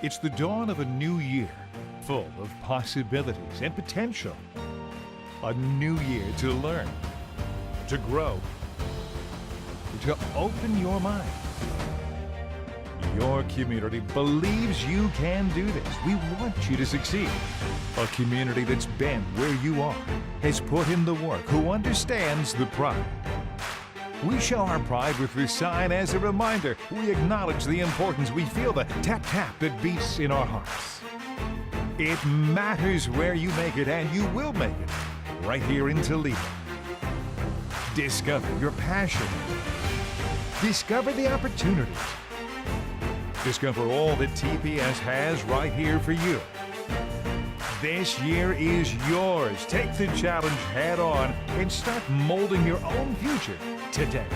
It's the dawn of a new year, full of possibilities and potential. A new year to learn, to grow, to open your mind. Your community believes you can do this. We want you to succeed. A community that's been where you are, has put in the work, who understands the pride. We show our pride with this sign as a reminder. We acknowledge the importance. We feel the tap-tap that beats in our hearts. It matters where you make it, and you will make it, right here in Toledo. Discover your passion. Discover the opportunities. Discover all that TPS has right here for you. This year is yours. Take the challenge head on and start molding your own future today.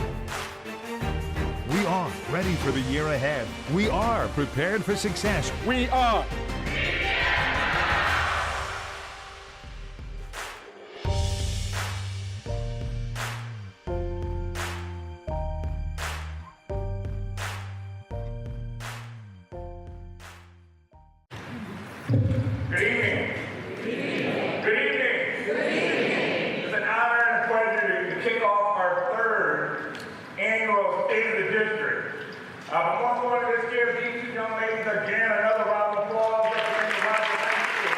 We are ready for the year ahead. We are prepared for success. We are. Good evening. Good evening. It's an honor and a pleasure to kick off our third annual State of the District. Before going to give these two young ladies again another round of applause. Representing Roger, thank you.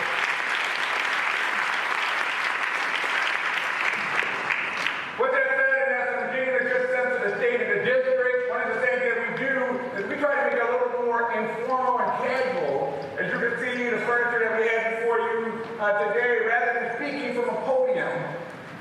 With that said, and as I'm getting a good sense of the State of the District, one of the things that we do is we try to make it a little more informal and casual. As you can see, the furniture that we have before you today, rather than speaking from a podium,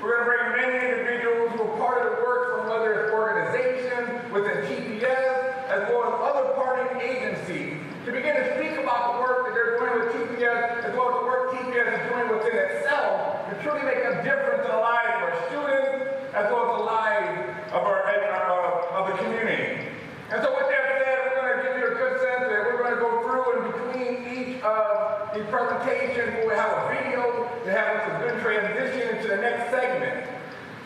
we're going to bring many individuals who are part of the work from whether it's organizations within TPS, as well as other partner agencies, to begin to speak about the work that they're doing with TPS, as well as the work TPS is doing within itself, to truly make a difference in the lives of our students, as well as the lives of the community. And so with that said, we're going to give you a good sense that we're going to go through and between each of the presentations, we'll have a video to have us a good transition into the next segment.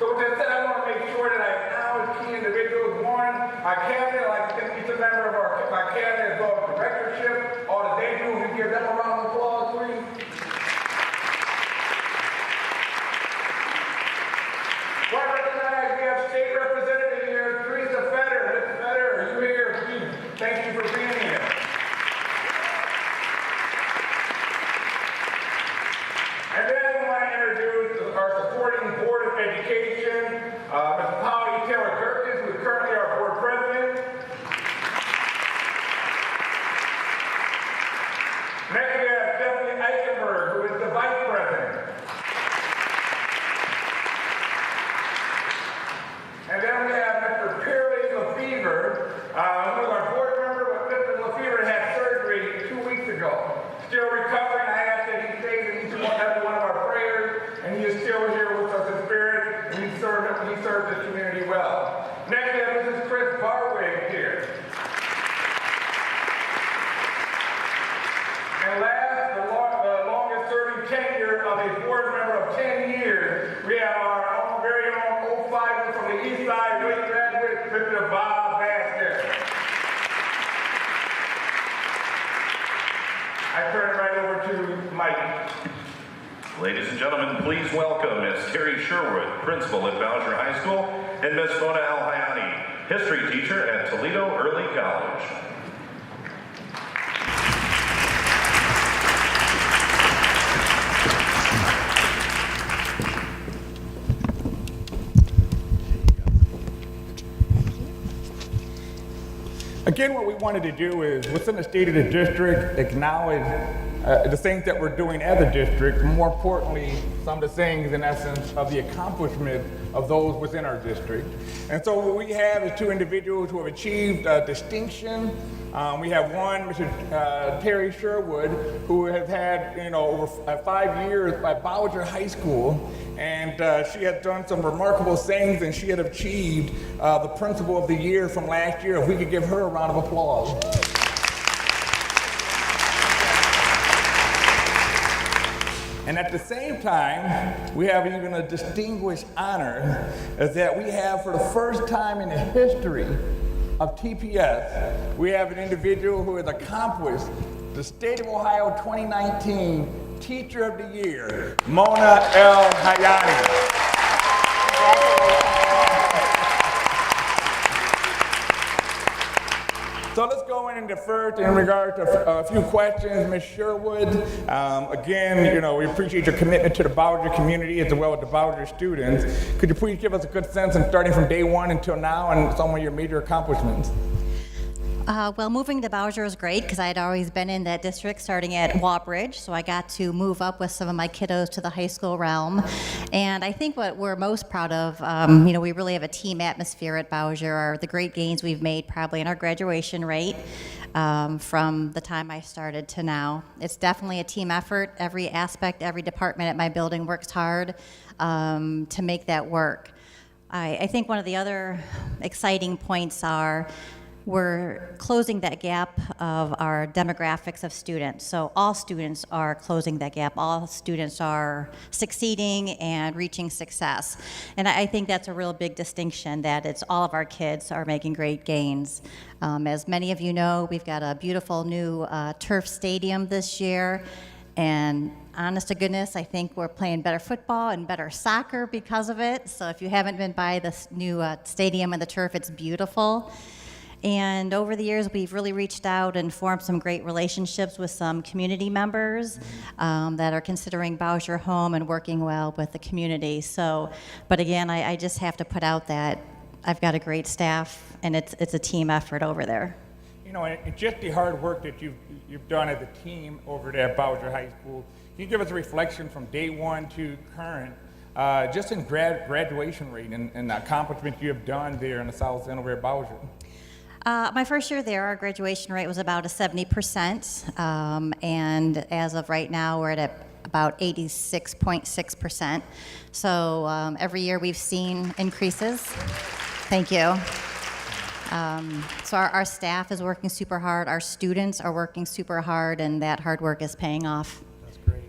So with that said, I want to make sure that I acknowledge key individuals. One, our cabinet. I'd like to thank each member of our cabinet as well as directorship. All that they do, we give them a round of applause, please. Well, I recognize we have state representative here, Teresa Fetter. Ms. Fetter, are you here? Thank you for being here. And then I want to introduce our supporting Board of Education, Ms. Polly Taylor Gerkins, who is currently our board president. Next we have Stephanie Eichenberg, who is the vice president. And then we have Mr. Perry Lefevre, who is our board member, but Mr. Lefevre had surgery 2 weeks ago. Still recovering. I ask that he stays in each and every one of our prayers, and he is still here with us in spirit, and he served the community well. Next we have Mrs. Chris Barwig here. And last, the longest serving tenure of a board member of 10 years, we have our own very own 05 from the East Side, late graduate, Mr. Bob Baxter. I turn it right over to Mike. Ladies and gentlemen, please welcome Ms. Terry Sherwood, principal at Bowsher High School, and Ms. Mona Al-Hayani, history teacher at Toledo Early College. Again, what we wanted to do is, within the State of the District, acknowledge the things that we're doing as a district, more importantly, some of the things, in essence, of the accomplishment of those within our district. And so what we have is two individuals who have achieved distinction. We have one, Mr. Terry Sherwood, who has had, over 5 years at Bowsher High School, and she has done some remarkable things, and she had achieved the Principal of the Year from last year. If we could give her a round of applause. And at the same time, we have even a distinguished honor, is that we have, for the first time in the history of TPS, we have an individual who has accomplished the State of Ohio 2019 Teacher of the Year, Mona L. Hayani. So let's go into first in regard to a few questions, Ms. Sherwood. Again, you know, we appreciate your commitment to the Bowser community as well as the Bowser students. Could you please give us a good sense of starting from day one until now and some of your major accomplishments? Well, moving to Bowser was great because I had always been in that district starting at Wallbridge, so I got to move up with some of my kiddos to the high school realm. And I think what we're most proud of, you know, we really have a team atmosphere at Bowser, are the great gains we've made probably in our graduation rate from the time I started to now. It's definitely a team effort. Every aspect, every department at my building works hard to make that work. I think one of the other exciting points are we're closing that gap of our demographics of students. So all students are closing that gap. All students are succeeding and reaching success. And I think that's a real big distinction, that it's all of our kids are making great gains. As many of you know, we've got a beautiful new turf stadium this year. And honest to goodness, I think we're playing better football and better soccer because of it. So if you haven't been by this new stadium and the turf, it's beautiful. And over the years, we've really reached out and formed some great relationships with some community members that are considering Bowser home and working well with the community. So, but again, I just have to put out that I've got a great staff, and it's a team effort over there. You know, and just the hard work that you've done as a team over there at Bowser High School, can you give us a reflection from day one to current, just in graduation rate and the accomplishments you have done there in the South End over at Bowser? My first year there, our graduation rate was about a 70%, and as of right now, we're at about 86.6%. So every year we've seen increases. Thank you. So our staff is working super hard, our students are working super hard, and that hard work is paying off. That's great.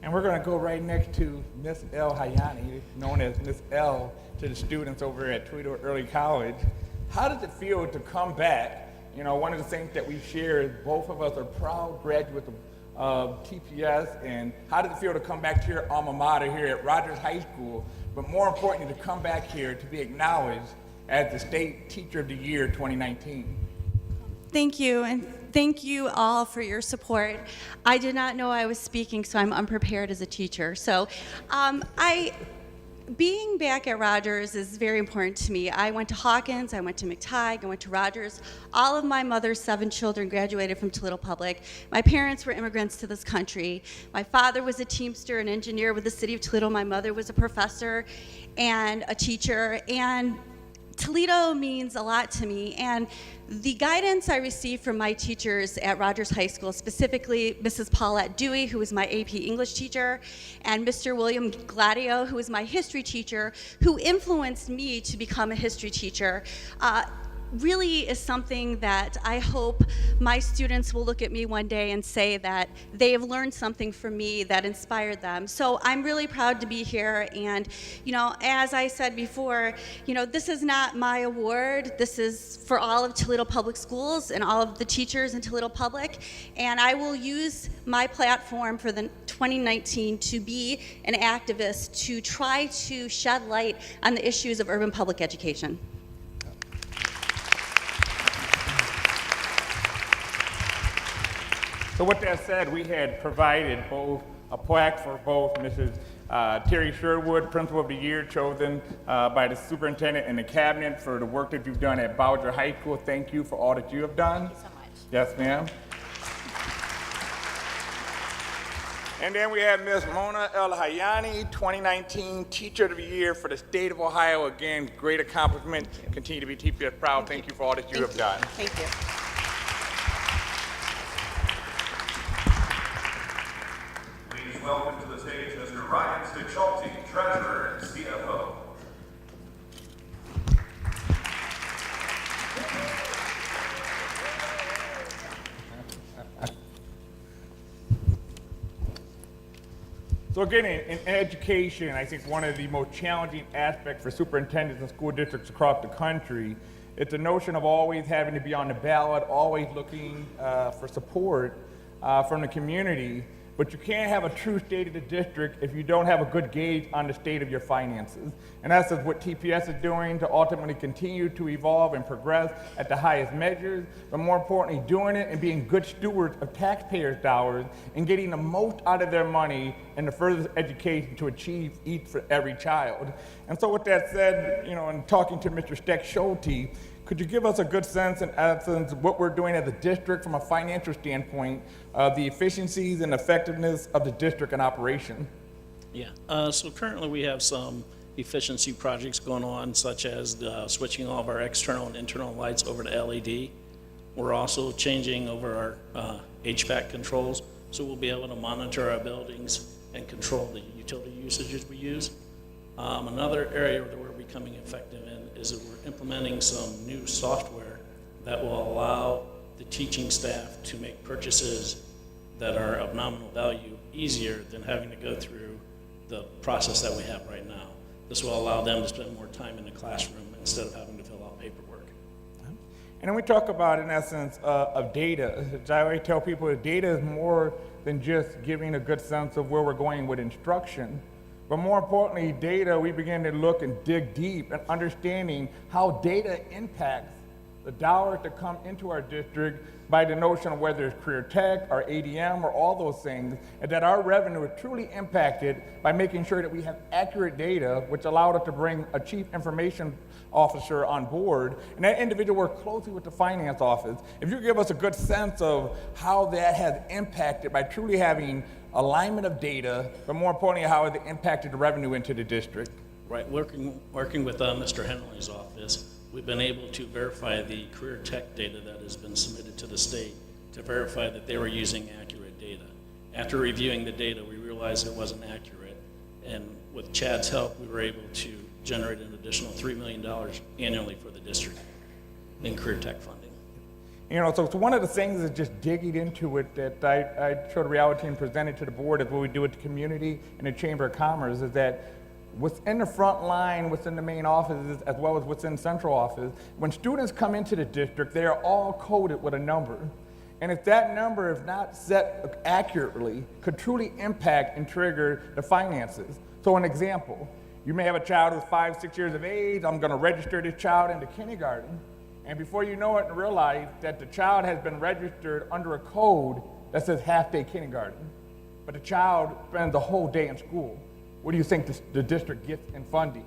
And we're going to go right next to Miss L. Hayani, known as Miss L to the students over at Toledo Early College. How does it feel to come back? You know, one of the things that we share is both of us are proud graduates of TPS, and how does it feel to come back to your alma mater here at Rogers High School, but more importantly, to come back here to be acknowledged as the State Teacher of the Year 2019? Thank you, and thank you all for your support. I did not know I was speaking, so I'm unprepared as a teacher. So being back at Rogers is very important to me. I went to Hawkins, I went to McTighe, I went to Rogers. All of my mother's 7 children graduated from Toledo Public. My parents were immigrants to this country. My father was a Teamster, an engineer with the city of Toledo. My mother was a professor and a teacher. And Toledo means a lot to me, and the guidance I received from my teachers at Rogers High School, specifically Mrs. Paulette Dewey, who was my AP English teacher, and Mr. William Gladio, who was my history teacher, who influenced me to become a history teacher, really is something that I hope my students will look at me one day and say that they have learned something from me that inspired them. So I'm really proud to be here, and you know, as I said before, you know, this is not my award. This is for all of Toledo Public Schools and all of the teachers in Toledo Public, and I will use my platform for the 2019 to be an activist to try to shed light on the issues of urban public education. So with that said, we had provided both a plaque for both Mrs. Terry Sherwood, Principal of the Year, chosen by the Superintendent and the Cabinet for the work that you've done at Bowser High School. Thank you for all that you have done. Thank you so much. Yes, ma'am. And then we have Ms. Mona L. Hayani, 2019 Teacher of the Year for the State of Ohio. Again, great accomplishment. Continue to be TPS proud. Thank you for all that you have done. Thank you. Welcome to the stage, Mr. Ryan Stichulty, Treasurer and CFO. So again, in education, I think one of the most challenging aspects for superintendents and school districts across the country, it's a notion of always having to be on the ballot, always looking for support. from the community, but you can't have a true state of the district if you don't have a good gauge on the state of your finances. And that's what TPS is doing to ultimately continue to evolve and progress at the highest measures, but more importantly, doing it and being good stewards of taxpayers' dollars and getting the most out of their money in the further education to achieve each for every child. And so with that said, in talking to Mr. Steck Schulte, could you give us a good sense, in essence, what we're doing as a district from a financial standpoint, the efficiencies and effectiveness of the district in operation? Yeah, so currently we have some efficiency projects going on, such as switching all of our external and internal lights over to LED. We're also changing over our HVAC controls, so we'll be able to monitor our buildings and control the utility usages we use. Another area that we're becoming effective in is that we're implementing some new software that will allow the teaching staff to make purchases that are of nominal value easier than having to go through the process that we have right now. This will allow them to spend more time in the classroom instead of having to fill out paperwork. And then we talk about, in essence, of data. As I always tell people, that data is more than just giving a good sense of where we're going with instruction. But more importantly, data, we begin to look and dig deep and understanding how data impacts the dollars that come into our district by the notion of whether it's career tech or ADM or all those things, and that our revenue is truly impacted by making sure that we have accurate data, which allowed us to bring a chief information officer on board, and that individual worked closely with the finance office. If you give us a good sense of how that has impacted by truly having alignment of data, but more importantly, how it impacted the revenue into the district. Right, working with Mr. Henley's office, we've been able to verify the career tech data that has been submitted to the state to verify that they were using accurate data. After reviewing the data, we realized it wasn't accurate, and with Chad's help, we were able to generate an additional $3 million annually for the district in career tech funding. So one of the things is just digging into it that I showed a reality team presented to the board as what we do with the community and the Chamber of Commerce is that within the front line, within the main offices, as well as within central office, when students come into the district, they are all coded with a number. And if that number, if not set accurately, could truly impact and trigger the finances. So an example, you may have a child who's 5, 6 years of age, I'm gonna register this child into kindergarten. And before you know it, and realize that the child has been registered under a code that says half-day kindergarten, but the child spends the whole day in school. What do you think the district gets in funding?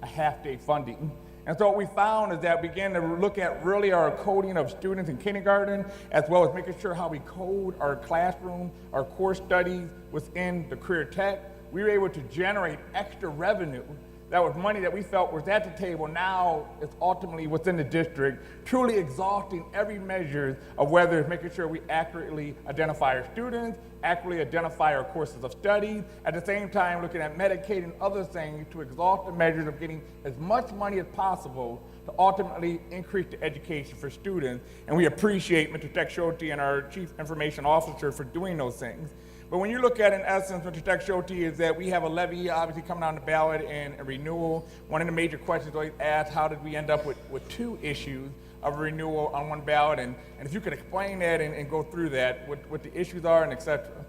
A half-day funding. And so what we found is that we began to look at really our coding of students in kindergarten, as well as making sure how we code our classroom, our core studies within the career tech. We were able to generate extra revenue. That was money that we felt was at the table. Now it's ultimately within the district, truly exhausting every measure of whether it's making sure we accurately identify our students, accurately identify our courses of study, at the same time looking at Medicaid and other things to exhaust the measures of getting as much money as possible to ultimately increase the education for students. And we appreciate Mr. Steck Schulte and our Chief Information Officer for doing those things. But when you look at, in essence, Mr. Steck Schulte, is that we have a levy obviously coming on the ballot and a renewal. One of the major questions always asked, how did we end up with 2 issues of renewal on one ballot? And if you could explain that and go through that, what the issues are and et cetera.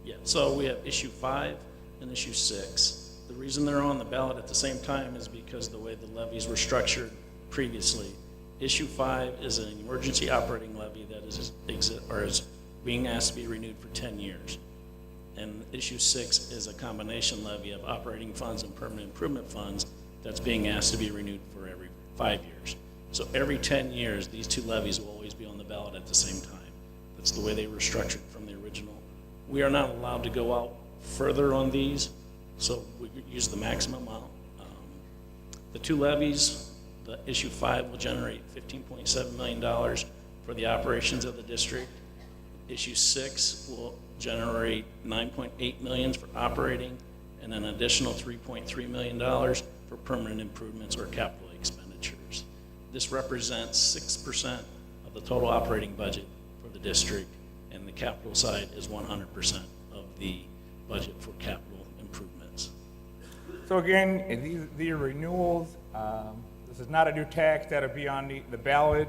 Yeah, so we have issue 5 and issue 6. The reason they're on the ballot at the same time is because of the way the levies were structured previously. Issue 5 is an emergency operating levy that is being asked to be renewed for 10 years. And issue 6 is a combination levy of operating funds and permanent improvement funds that's being asked to be renewed for every 5 years. So every 10 years, these 2 levies will always be on the ballot at the same time. That's the way they were structured from the original. We are not allowed to go out further on these, so we use the maximum amount. The 2 levies, the issue 5 will generate $15.7 million for the operations of the district. Issue 6 will generate $9.8 million for operating and an additional $3.3 million for permanent improvements or capital expenditures. This represents 6% of the total operating budget for the district, and the capital side is 100% of the budget for capital improvements. So again, these are renewals. This is not a new tax that'll be on the ballot.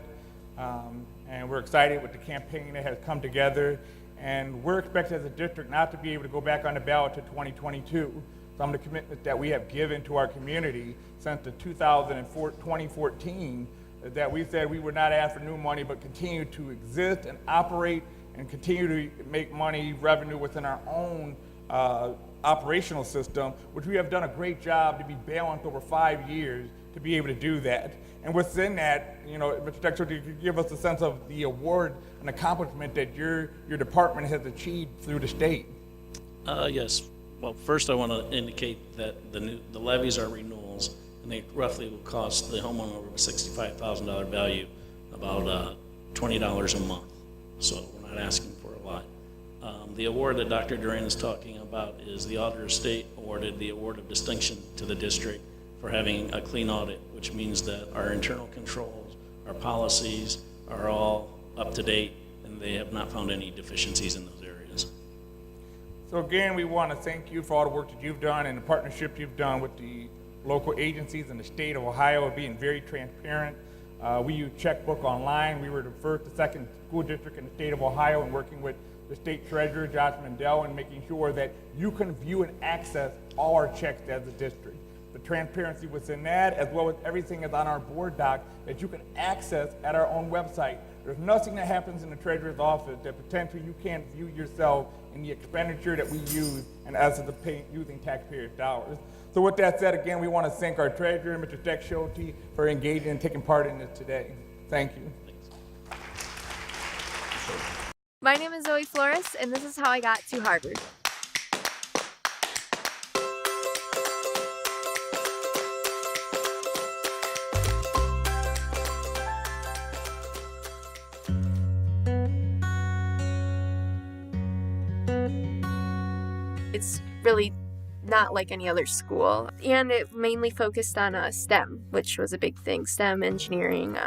And we're excited with the campaign that has come together. And we're expected as a district not to be able to go back on the ballot to 2022. Some of the commitments that we have given to our community since the 2014, that we said we would not ask for new money, but continue to exist and operate and continue to make money, revenue within our own operational system, which we have done a great job to be balanced over 5 years to be able to do that. And within that, you know, Mr. Secretary, could you give us a sense of the award and accomplishment that your department has achieved through the state? Yes. Well, first I want to indicate that the levies are renewals, and they roughly will cost the homeowner over a $65,000 value about $20 a month. So we're not asking for a lot. The award that Dr. Duran is talking about is the Auditor of State awarded the award of distinction to the district for having a clean audit, which means that our internal controls, our policies are all up to date, and they have not found any deficiencies in those areas. So again, we want to thank you for all the work that you've done and the partnership you've done with the local agencies in the state of Ohio of being very transparent. We use Checkbook Online. We were the first, the second school district in the state of Ohio, and working with the state treasurer, Josh Mandel, and making sure that you can view and access all our checks as a district. The transparency within that, as well as everything is on our board doc that you can access at our own website. There's nothing that happens in the treasurer's office that potentially you can't view yourself in the expenditure that we use and as of using taxpayers' dollars. So with that said, again, we want to thank our treasurer, Mr. Deck Schulte, for engaging and taking part in this today. Thank you. My name is Zoe Flores, and this is how I got to Harvard. It's really not like any other school, and it mainly focused on STEM, which was a big thing. STEM, engineering,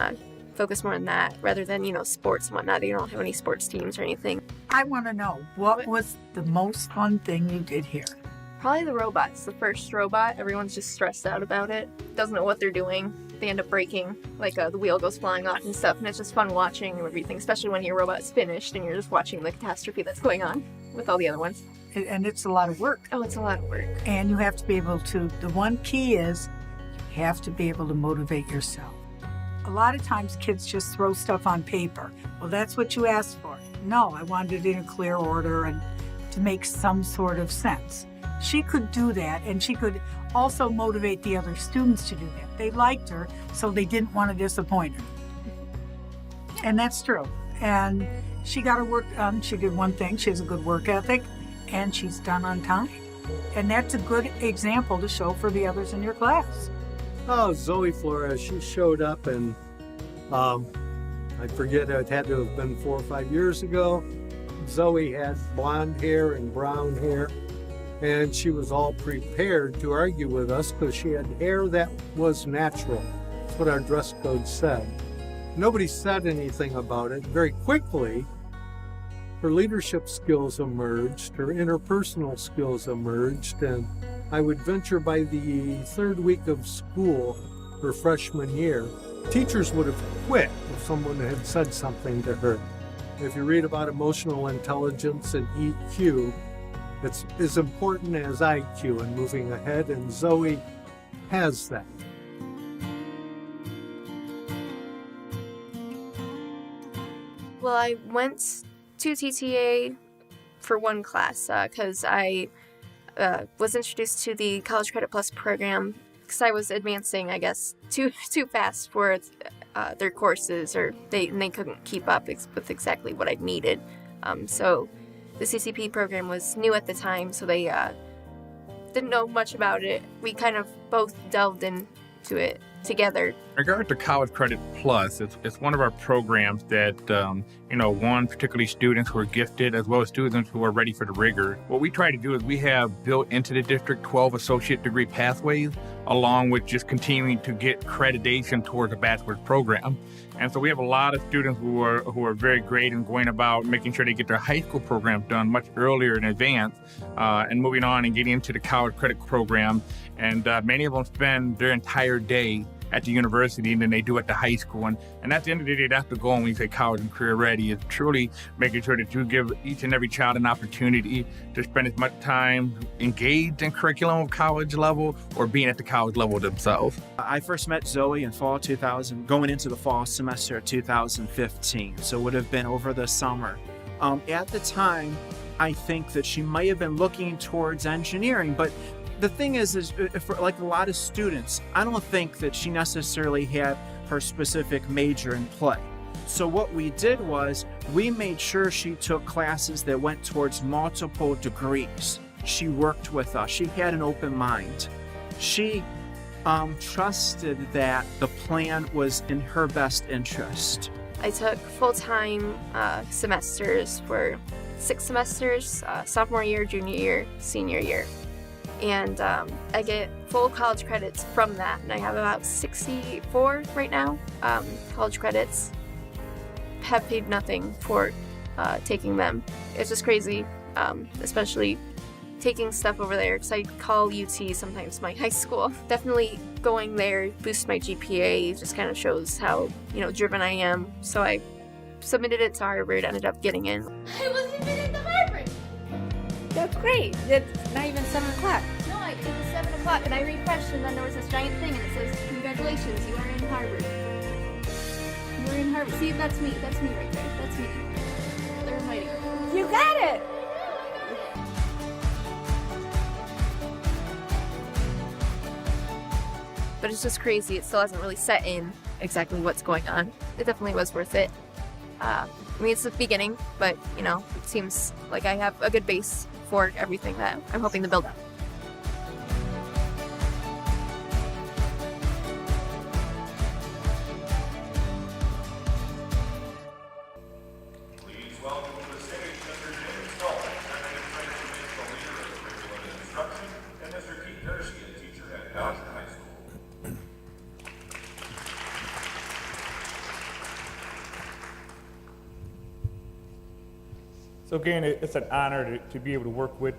focus more on that rather than, sports and whatnot. They don't have any sports teams or anything. I want to know, what was the most fun thing you did here? Probably the robots. The first robot, everyone's just stressed out about it. Doesn't know what they're doing. They end up breaking, like the wheel goes flying off and stuff, and it's just fun watching everything, especially when your robot's finished and you're just watching the catastrophe that's going on with all the other ones. And it's a lot of work. Oh, it's a lot of work. And you have to be able to, the one key is, you have to be able to motivate yourself. A lot of times kids just throw stuff on paper. Well, that's what you asked for. No, I wanted it in a clear order and to make some sort of sense. She could do that, and she could also motivate the other students to do that. They liked her, so they didn't want to disappoint her. And that's true. And she got her work done. She did one thing. She has a good work ethic, and she's done on time. And that's a good example to show for the others in your class. Oh, Zoe Flores, she showed up, and I forget, it had to have been 4 or 5 years ago. Zoe had blonde hair and brown hair, and she was all prepared to argue with us because she had hair that was natural. That's what our dress code said. Nobody said anything about it. Very quickly, her leadership skills emerged, her interpersonal skills emerged, and I would venture by the third week of school, her freshman year, teachers would have quit if someone had said something to her. If you read about emotional intelligence and EQ, it's as important as IQ in moving ahead, and Zoe has that. Well, I went to TTA for one class because I was introduced to the College Credit Plus program because I was advancing, I guess, too fast for their courses, or they couldn't keep up with exactly what I needed. So the CCP program was new at the time, so they didn't know much about it. We kind of both delved into it together. In regard to College Credit Plus, it's one of our programs that, particularly students who are gifted as well as students who are ready for the rigor. What we try to do is we have built into the district 12 associate degree pathways, along with just continuing to get accreditation towards a bachelor's program. And so we have a lot of students who are very great in going about making sure they get their high school programs done much earlier in advance, and moving on and getting into the college credit program. And many of them spend their entire day at the university than they do at the high school. And at the end of the day, that's the goal when we say college and career ready, is truly making sure that you give each and every child an opportunity to spend as much time engaged in curriculum of college level or being at the college level themselves. I first met Zoe in fall 2000, going into the fall semester of 2015, so it would have been over the summer. At the time, I think that she might have been looking towards engineering, but the thing is for like a lot of students, I don't think that she necessarily had her specific major in play. So what we did was we made sure she took classes that went towards multiple degrees. She worked with us. She had an open mind. She trusted that the plan was in her best interest. I took full-time semesters for 6 semesters, sophomore year, junior year, senior year. And I get full college credits from that, and I have about 64 right now college credits. Have paid nothing for taking them. It's just crazy, especially taking stuff over there, because I call UT sometimes my high school. Definitely going there boosts my GPA, just kind of shows how, driven I am. So I submitted it to Harvard, ended up getting in. I wasn't even to Harvard! That's great. It's not even 7 o'clock. No, it was 7 o'clock, and I refreshed, and then there was this giant thing, and it says, congratulations, you are in Harvard. You are in Harvard. See, that's me. That's me right there. That's me. They're inviting. You got it! But it's just crazy. It still hasn't really set in exactly what's going on. It definitely was worth it. It's the beginning, but, it seems like I have a good base for everything that I'm hoping to build up. Please welcome to the stage Mr. James Stallman, Executive Transformational Leader of Curriculum and Instruction, and Mr. Keith Hershey, a teacher at Bowsher High School. So again, it's an honor to be able to work with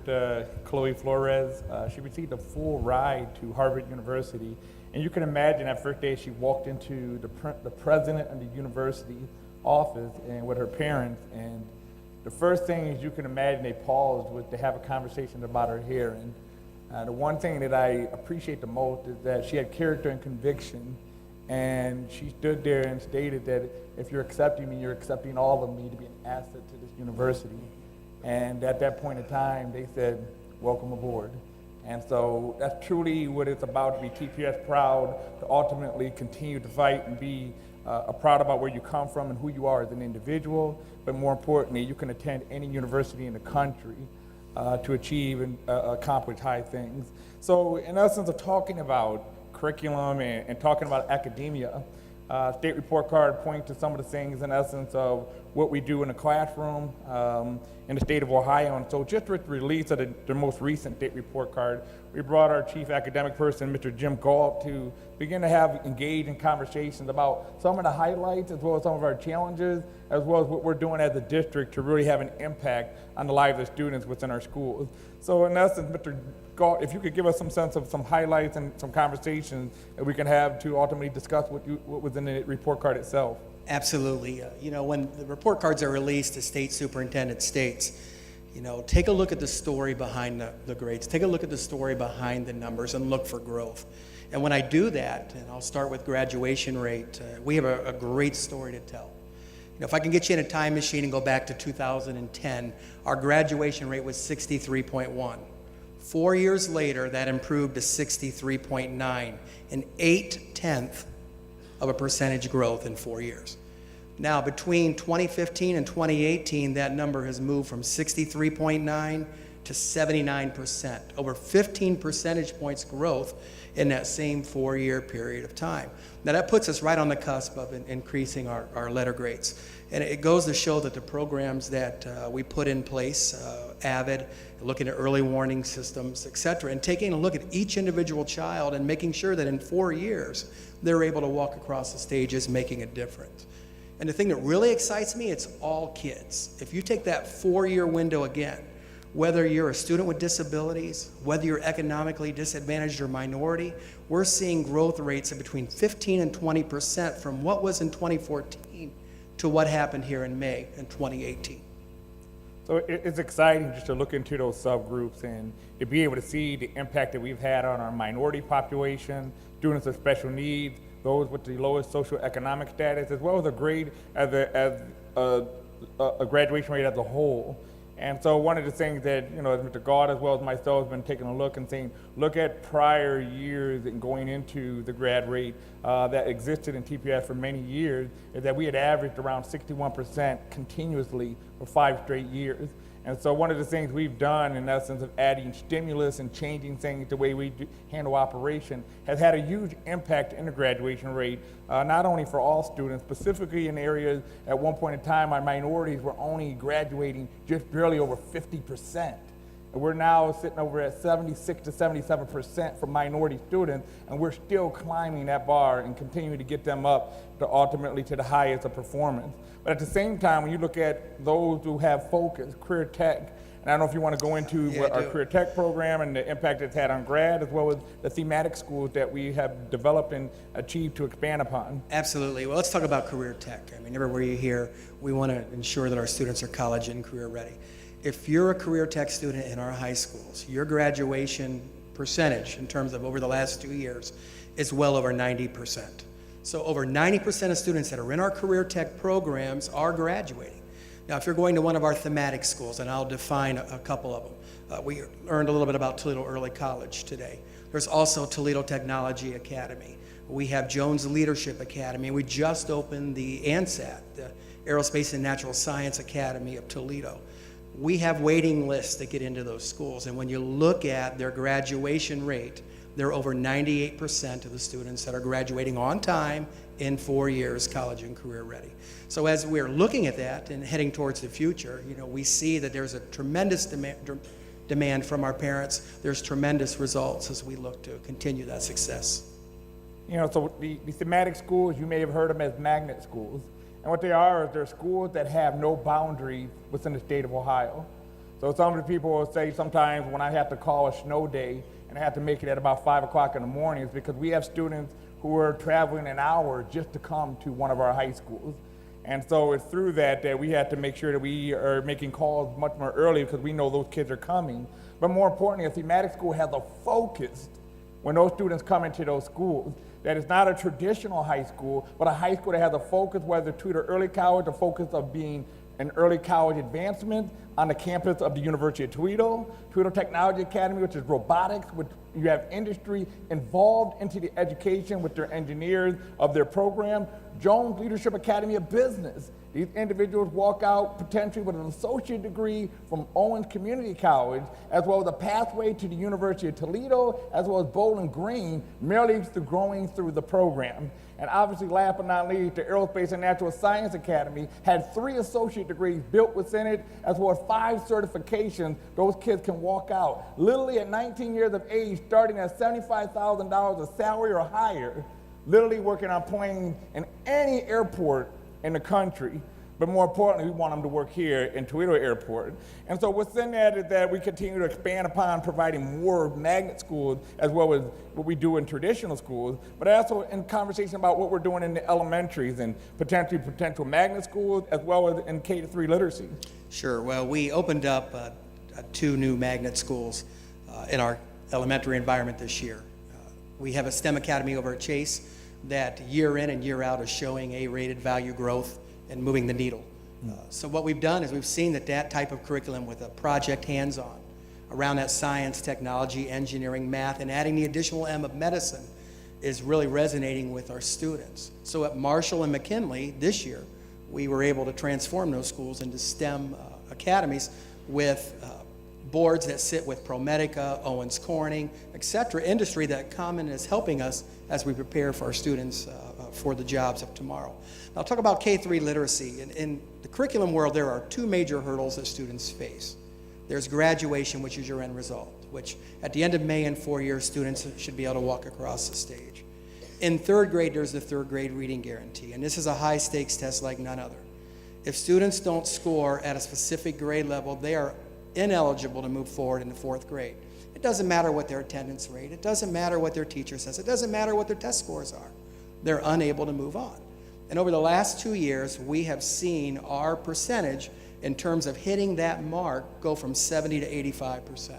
Chloe Flores. She received a full ride to Harvard University. And you can imagine that first day she walked into the president of the university office and with her parents. And the first thing is you can imagine they paused was to have a conversation about her hair. And the one thing that I appreciate the most is that she had character and conviction. And she stood there and stated that if you're accepting me, you're accepting all of me to be an asset to this university. And at that point in time, they said, welcome aboard. And so that's truly what it's about, to be TPS proud, to ultimately continue to fight and be proud about where you come from and who you are as an individual. But more importantly, you can attend any university in the country to achieve and accomplish high things. So in essence of talking about curriculum and talking about academia, state report card points to some of the things in essence of what we do in the classroom in the state of Ohio. And so just with the release of the most recent state report card, we brought our chief academic person, Mr. Jim Galt, to begin to engage in conversations about some of the highlights as well as some of our challenges, as well as what we're doing as a district to really have an impact on the lives of students within our schools. So in essence, Mr. Galt, if you could give us some sense of some highlights and some conversations that we can have to ultimately discuss what was in the report card itself. Absolutely. When the report cards are released, the state superintendent states, take a look at the story behind the grades. Take a look at the story behind the numbers and look for growth. And when I do that, and I'll start with graduation rate, we have a great story to tell. If I can get you in a time machine and go back to 2010, our graduation rate was 63.1. 4 years later, that improved to 63.9, an 0.8 of a percentage growth in 4 years. Now, between 2015 and 2018, that number has moved from 63.9 to 79%, over 15 percentage points growth in that same 4-year period of time. Now, that puts us right on the cusp of increasing our letter grades. And it goes to show that the programs that we put in place, AVID, looking at early warning systems, et cetera, and taking a look at each individual child and making sure that in 4 years, they're able to walk across the stages making a difference. And the thing that really excites me, it's all kids. If you take that 4-year window again, Whether you're a student with disabilities, whether you're economically disadvantaged or minority, we're seeing growth rates of between 15 and 20% from what was in 2014 to what happened here in May in 2018. So it's exciting just to look into those subgroups and to be able to see the impact that we've had on our minority population, students with special needs, those with the lowest socioeconomic status, as well as a grade as a graduation rate as a whole. And so one of the things that, as Mr. Gaud as well as myself has been taking a look and saying, look at prior years and going into the grad rate that existed in TPS for many years, is that we had averaged around 61% continuously for 5 straight years. And so one of the things we've done in essence of adding stimulus and changing things the way we handle operation has had a huge impact in the graduation rate, not only for all students, specifically in areas at one point in time our minorities were only graduating just barely over 50%. And we're now sitting over at 76 to 77% for minority students, and we're still climbing that bar and continuing to get them up to ultimately to the highest of performance. But at the same time, when you look at those who have focus, career tech, and I don't know if you want to go into our career tech program and the impact it's had on grad, as well as the thematic schools that we have developed and achieved to expand upon. Absolutely. Well, let's talk about career tech. I mean, everywhere you hear, we want to ensure that our students are college and career ready. If you're a career tech student in our high schools, your graduation percentage in terms of over the last 2 years is well over 90%. So over 90% of students that are in our career tech programs are graduating. Now, if you're going to one of our thematic schools, and I'll define a couple of them. We learned a little bit about Toledo Early College today. There's also Toledo Technology Academy. We have Jones Leadership Academy. We just opened the ANSAT, the Aerospace and Natural Science Academy of Toledo. We have waiting lists to get into those schools, and when you look at their graduation rate, they're over 98% of the students that are graduating on time in 4 years, college and career ready. So as we're looking at that and heading towards the future, we see that there's a tremendous demand from our parents. There's tremendous results as we look to continue that success. So the thematic schools, you may have heard them as magnet schools. And what they are is they're schools that have no boundaries within the state of Ohio. So some of the people will say sometimes when I have to call a snow day and I have to make it at about 5 o'clock in the morning, it's because we have students who are traveling an hour just to come to one of our high schools. And so it's through that we have to make sure that we are making calls much more early because we know those kids are coming. But more importantly, a thematic school has a focus when those students come into those schools. That is not a traditional high school, but a high school that has a focus, whether Toledo Early College, a focus of being an early college advancement on the campus of the University of Toledo, Toledo Technology Academy, which is robotics, which you have industry involved into the education with their engineers of their program, Jones Leadership Academy of Business. These individuals walk out potentially with an associate degree from Owens Community College, as well as a pathway to the University of Toledo, as well as Bowling Green, merely through growing through the program. And obviously, last but not least, the Aerospace and Natural Science Academy had 3 associate degrees built within it, as well as 5 certifications those kids can walk out. Literally at 19 years of age, starting at $75,000 of salary or higher, literally working on planes in any airport in the country. But more importantly, we want them to work here in Toledo Airport. And so within that is that we continue to expand upon providing more magnet schools as well as what we do in traditional schools, but also in conversation about what we're doing in the elementaries and potential magnet schools as well as in K-3 literacy. Sure. Well, we opened up 2 new magnet schools in our elementary environment this year. We have a STEM Academy over at Chase that year in and year out is showing A-rated value growth and moving the needle. So what we've done is we've seen that type of curriculum with a project hands-on around that science, technology, engineering, math, and adding the additional M of medicine is really resonating with our students. So at Marshall and McKinley this year, we were able to transform those schools into STEM academies with boards that sit with ProMedica, Owens Corning, et cetera, industry that Common is helping us as we prepare for our students for the jobs of tomorrow. Now, I'll talk about K-3 literacy. In the curriculum world, there are 2 major hurdles that students face. There's graduation, which is your end result, which at the end of May in 4 years, students should be able to walk across the stage. In 3rd grade, there's the 3rd grade reading guarantee, and this is a high-stakes test like none other. If students don't score at a specific grade level, they are ineligible to move forward into 4th grade. It doesn't matter what their attendance rate. It doesn't matter what their teacher says. It doesn't matter what their test scores are. They're unable to move on. And over the last 2 years, we have seen our percentage in terms of hitting that mark go from 70 to 85%.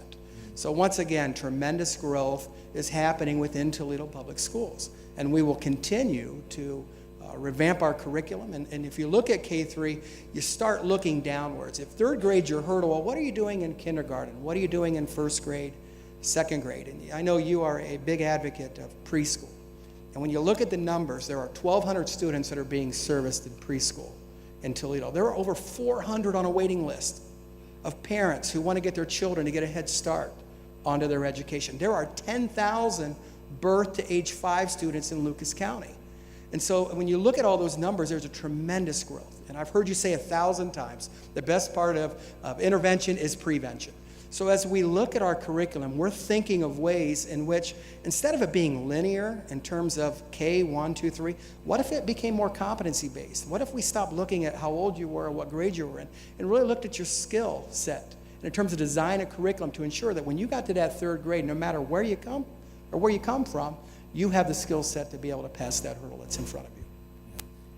So once again, tremendous growth is happening within Toledo Public Schools. And we will continue to revamp our curriculum. And if you look at K-3, you start looking downwards. If 3rd grade's your hurdle, well, what are you doing in kindergarten? What are you doing in 1st grade, 2nd grade? And I know you are a big advocate of preschool. And when you look at the numbers, there are 1,200 students that are being serviced in preschool in Toledo. There are over 400 on a waiting list of parents who want to get their children to get a head start onto their education. There are 10,000 birth to age 5 students in Lucas County. And so when you look at all those numbers, there's a tremendous growth. And I've heard you say 1,000 times, the best part of intervention is prevention. So as we look at our curriculum, we're thinking of ways in which, instead of it being linear in terms of K, 1, 2, 3, what if it became more competency-based? What if we stopped looking at how old you were or what grade you were in and really looked at your skill set in terms of design a curriculum to ensure that when you got to that 3rd grade, no matter where you come from, you have the skill set to be able to pass that hurdle that's in front of you.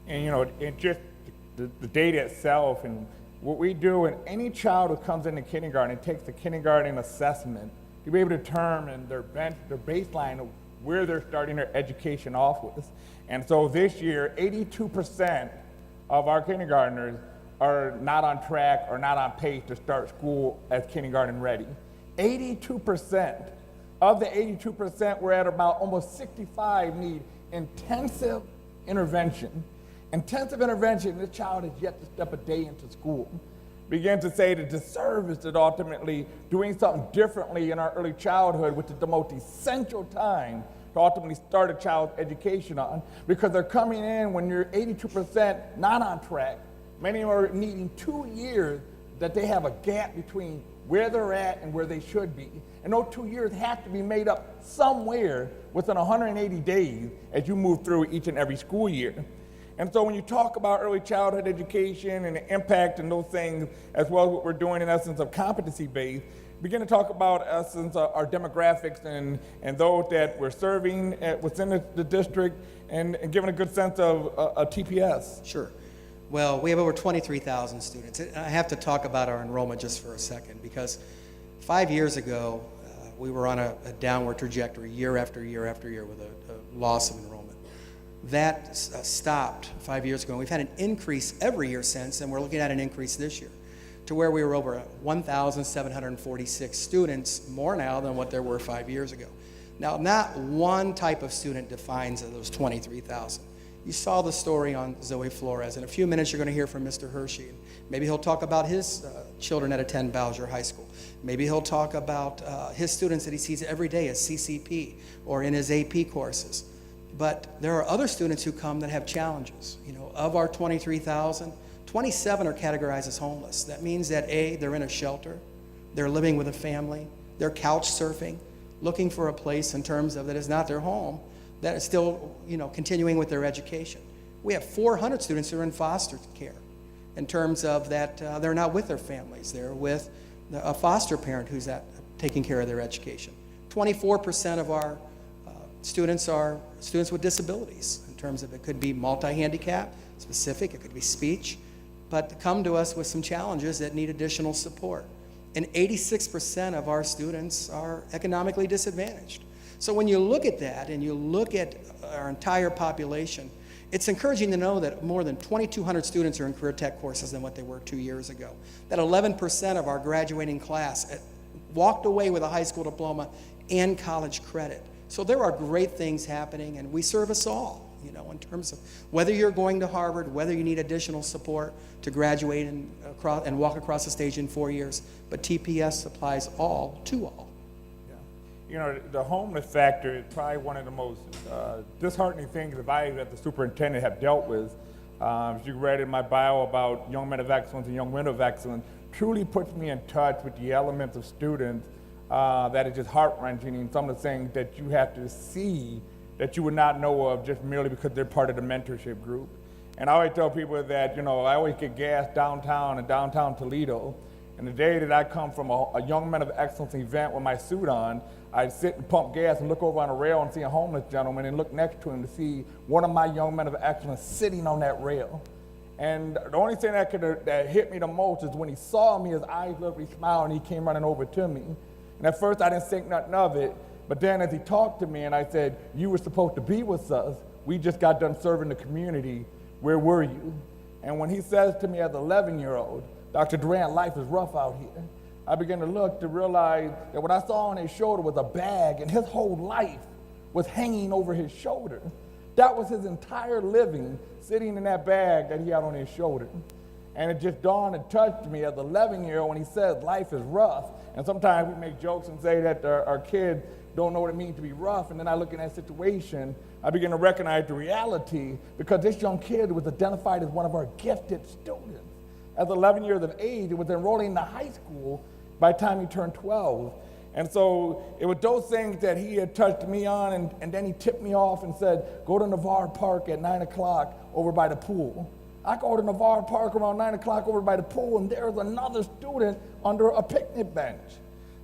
And you know, and just the data itself and what we do, and any child who comes into kindergarten and takes the kindergarten assessment to be able to determine their baseline of where they're starting their education off with. And so this year, 82% of our kindergartners are not on track or not on pace to start school as kindergarten ready. 82%. Of the 82%, we're at about almost 65 need intensive intervention. Intensive intervention, this child has yet to step a day into school. Begin to say the disservice that ultimately doing something differently in our early childhood, which is the most essential time to ultimately start a child's education on, because they're coming in when you're 82% not on track. Many are needing 2 years that they have a gap between where they're at and where they should be. And those 2 years have to be made up somewhere within 180 days as you move through each and every school year. And so when you talk about early childhood education and the impact and those things, as well as what we're doing in essence of competency-based, begin to talk about essence our demographics and those that we're serving within the district and giving a good sense of a TPS. Sure. Well, we have over 23,000 students. I have to talk about our enrollment just for a second, because 5 years ago, we were on a downward trajectory year after year after year with a loss of enrollment. That stopped 5 years ago, and we've had an increase every year since, and we're looking at an increase this year to where we were over 1,746 students more now than what there were 5 years ago. Now, not one type of student defines those 23,000. You saw the story on Zoe Flores. In a few minutes, you're going to hear from Mr. Hershey. Maybe he'll talk about his children that attend Bowser High School. Maybe he'll talk about his students that he sees every day as CCP or in his AP courses. But there are other students who come that have challenges. You know, of our 23,000, 27 are categorized as homeless. That means that A, they're in a shelter, they're living with a family, they're couch surfing, looking for a place in terms of that is not their home, that is still, you know, continuing with their education. We have 400 students who are in foster care in terms of that they're not with their families. They're with a foster parent who's taking care of their education. 24% of our students are students with disabilities in terms of it could be multi-handicap, specific, it could be speech, but come to us with some challenges that need additional support. And 86% of our students are economically disadvantaged. So when you look at that and you look at our entire population, it's encouraging to know that more than 2,200 students are in career tech courses than what they were 2 years ago. That 11% of our graduating class walked away with a high school diploma and college credit. So there are great things happening, and we serve us all, you know, in terms of whether you're going to Harvard, whether you need additional support to graduate and walk across the stage in 4 years, but TPS applies all to all. You know, the homeless factor is probably one of the most disheartening things that I, as the superintendent, have dealt with. As you read in my bio about young men of excellence and young women of excellence, truly puts me in touch with the elements of students that is just heart-wrenching, and some of the things that you have to see that you would not know of just merely because they're part of the mentorship group. And I always tell people that, you know, I always get gas downtown in downtown Toledo, And the day that I come from a Young Men of Excellence event with my suit on, I'd sit and pump gas and look over on a rail and see a homeless gentleman and look next to him to see one of my Young Men of Excellence sitting on that rail. And the only thing that hit me the most is when he saw me, his eyes literally smiled, and he came running over to me. And at first I didn't think nothing of it, but then as he talked to me and I said, "You were supposed to be with us. We just got done serving the community. Where were you?" And when he says to me as an 11-year-old, "Dr. Durant, life is rough out here," I began to look to realize that what I saw on his shoulder was a bag, and his whole life was hanging over his shoulder. That was his entire living, sitting in that bag that he had on his shoulder. And it just dawned and touched me as an 11-year-old when he says life is rough. And sometimes we make jokes and say that our kids don't know what it means to be rough. And then I look in that situation, I begin to recognize the reality, because this young kid was identified as one of our gifted students. As 11 years of age, he was enrolling into high school by the time he turned 12. And so it was those things that he had touched me on, and then he tipped me off and said, "Go to Navarre Park at 9 o'clock over by the pool." I go to Navarre Park around 9 o'clock over by the pool, and there's another student under a picnic bench.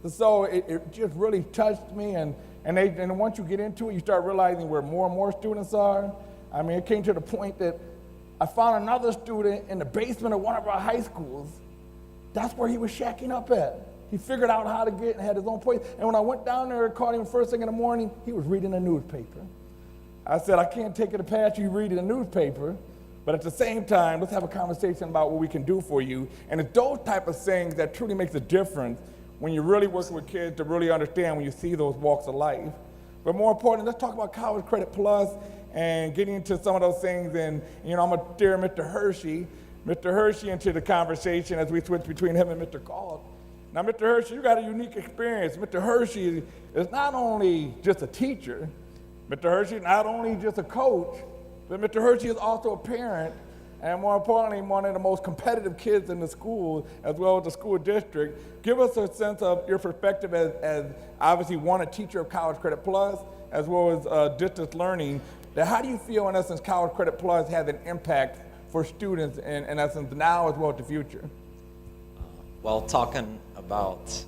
And so it just really touched me, and once you get into it, you start realizing where more and more students are. I mean, it came to the point that I found another student in the basement of one of our high schools. That's where he was shacking up at. He figured out how to get and had his own place. And when I went down there and caught him first thing in the morning, he was reading a newspaper. I said, "I can't take it past you reading a newspaper, but at the same time, let's have a conversation about what we can do for you." And it's those type of things that truly makes a difference when you're really working with kids to really understand when you see those walks of life. But more importantly, let's talk about College Credit Plus and getting into some of those things. And I'm going to steer Mr. Hershey into the conversation as we switch between him and Mr. Galt. Now, Mr. Hershey, you got a unique experience. Mr. Hershey is not only just a teacher, Mr. Hershey is not only just a coach, but Mr. Hershey is also a parent, and more importantly, one of the most competitive kids in the school, as well as the school district. Give us a sense of your perspective as obviously a teacher of College Credit Plus, as well as distance learning. How do you feel, in essence, College Credit Plus has an impact for students, in essence, now as well as the future? Well, talking about,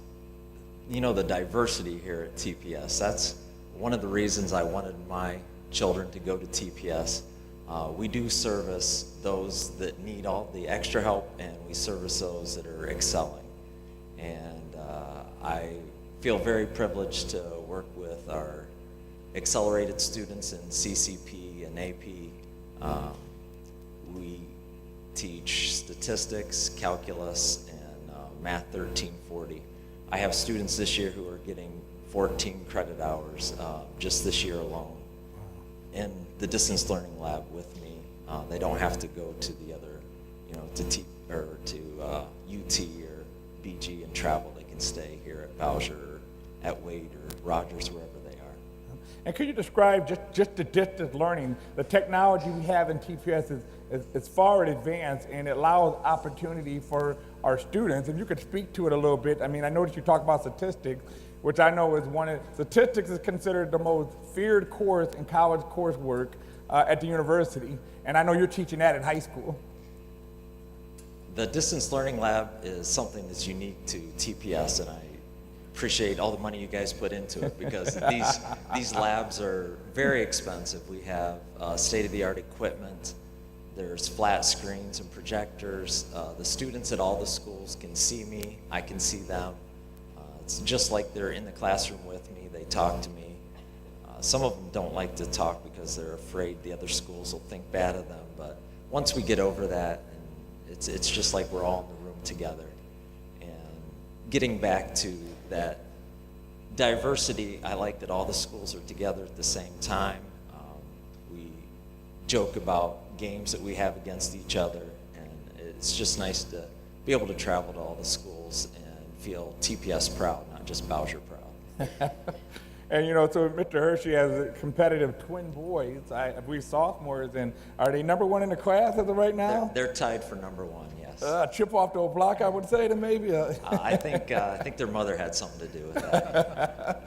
the diversity here at TPS, that's one of the reasons I wanted my children to go to TPS. We do service those that need all the extra help, and we service those that are excelling. And I feel very privileged to work with our accelerated students in CCP and AP. We teach statistics, calculus, and Math 1340. I have students this year who are getting 14 credit hours just this year alone in the distance learning lab with me. They don't have to go to the other, to UT or BG and travel. They can stay here at Bowsher, or at Wade, or Rogers, wherever they are. And could you describe just the distance learning? The technology we have in TPS is far advanced, and it allows opportunity for our students. If you could speak to it a little bit. I mean, I noticed you talk about statistics, which I know is statistics is considered the most feared course in college coursework at the university, and I know you're teaching that in high school. The distance learning lab is something that's unique to TPS, and I appreciate all the money you guys put into it, because these labs are very expensive. We have state-of-the-art equipment. There's flat screens and projectors. The students at all the schools can see me. I can see them. It's just like they're in the classroom with me. They talk to me. Some of them don't like to talk because they're afraid the other schools will think bad of them. But once we get over that, it's just like we're all in the room together. And getting back to that diversity, I like that all the schools are together at the same time. We joke about games that we have against each other, and it's just nice to be able to travel to all the schools and feel TPS proud, not just Bowsher proud. And so Mr. Hershey has competitive twin boys. I believe sophomores, and are they number one in the class as of right now? They're tied for number one, yes. Chip off the old block, I would say, to maybe. I think their mother had something to do with that.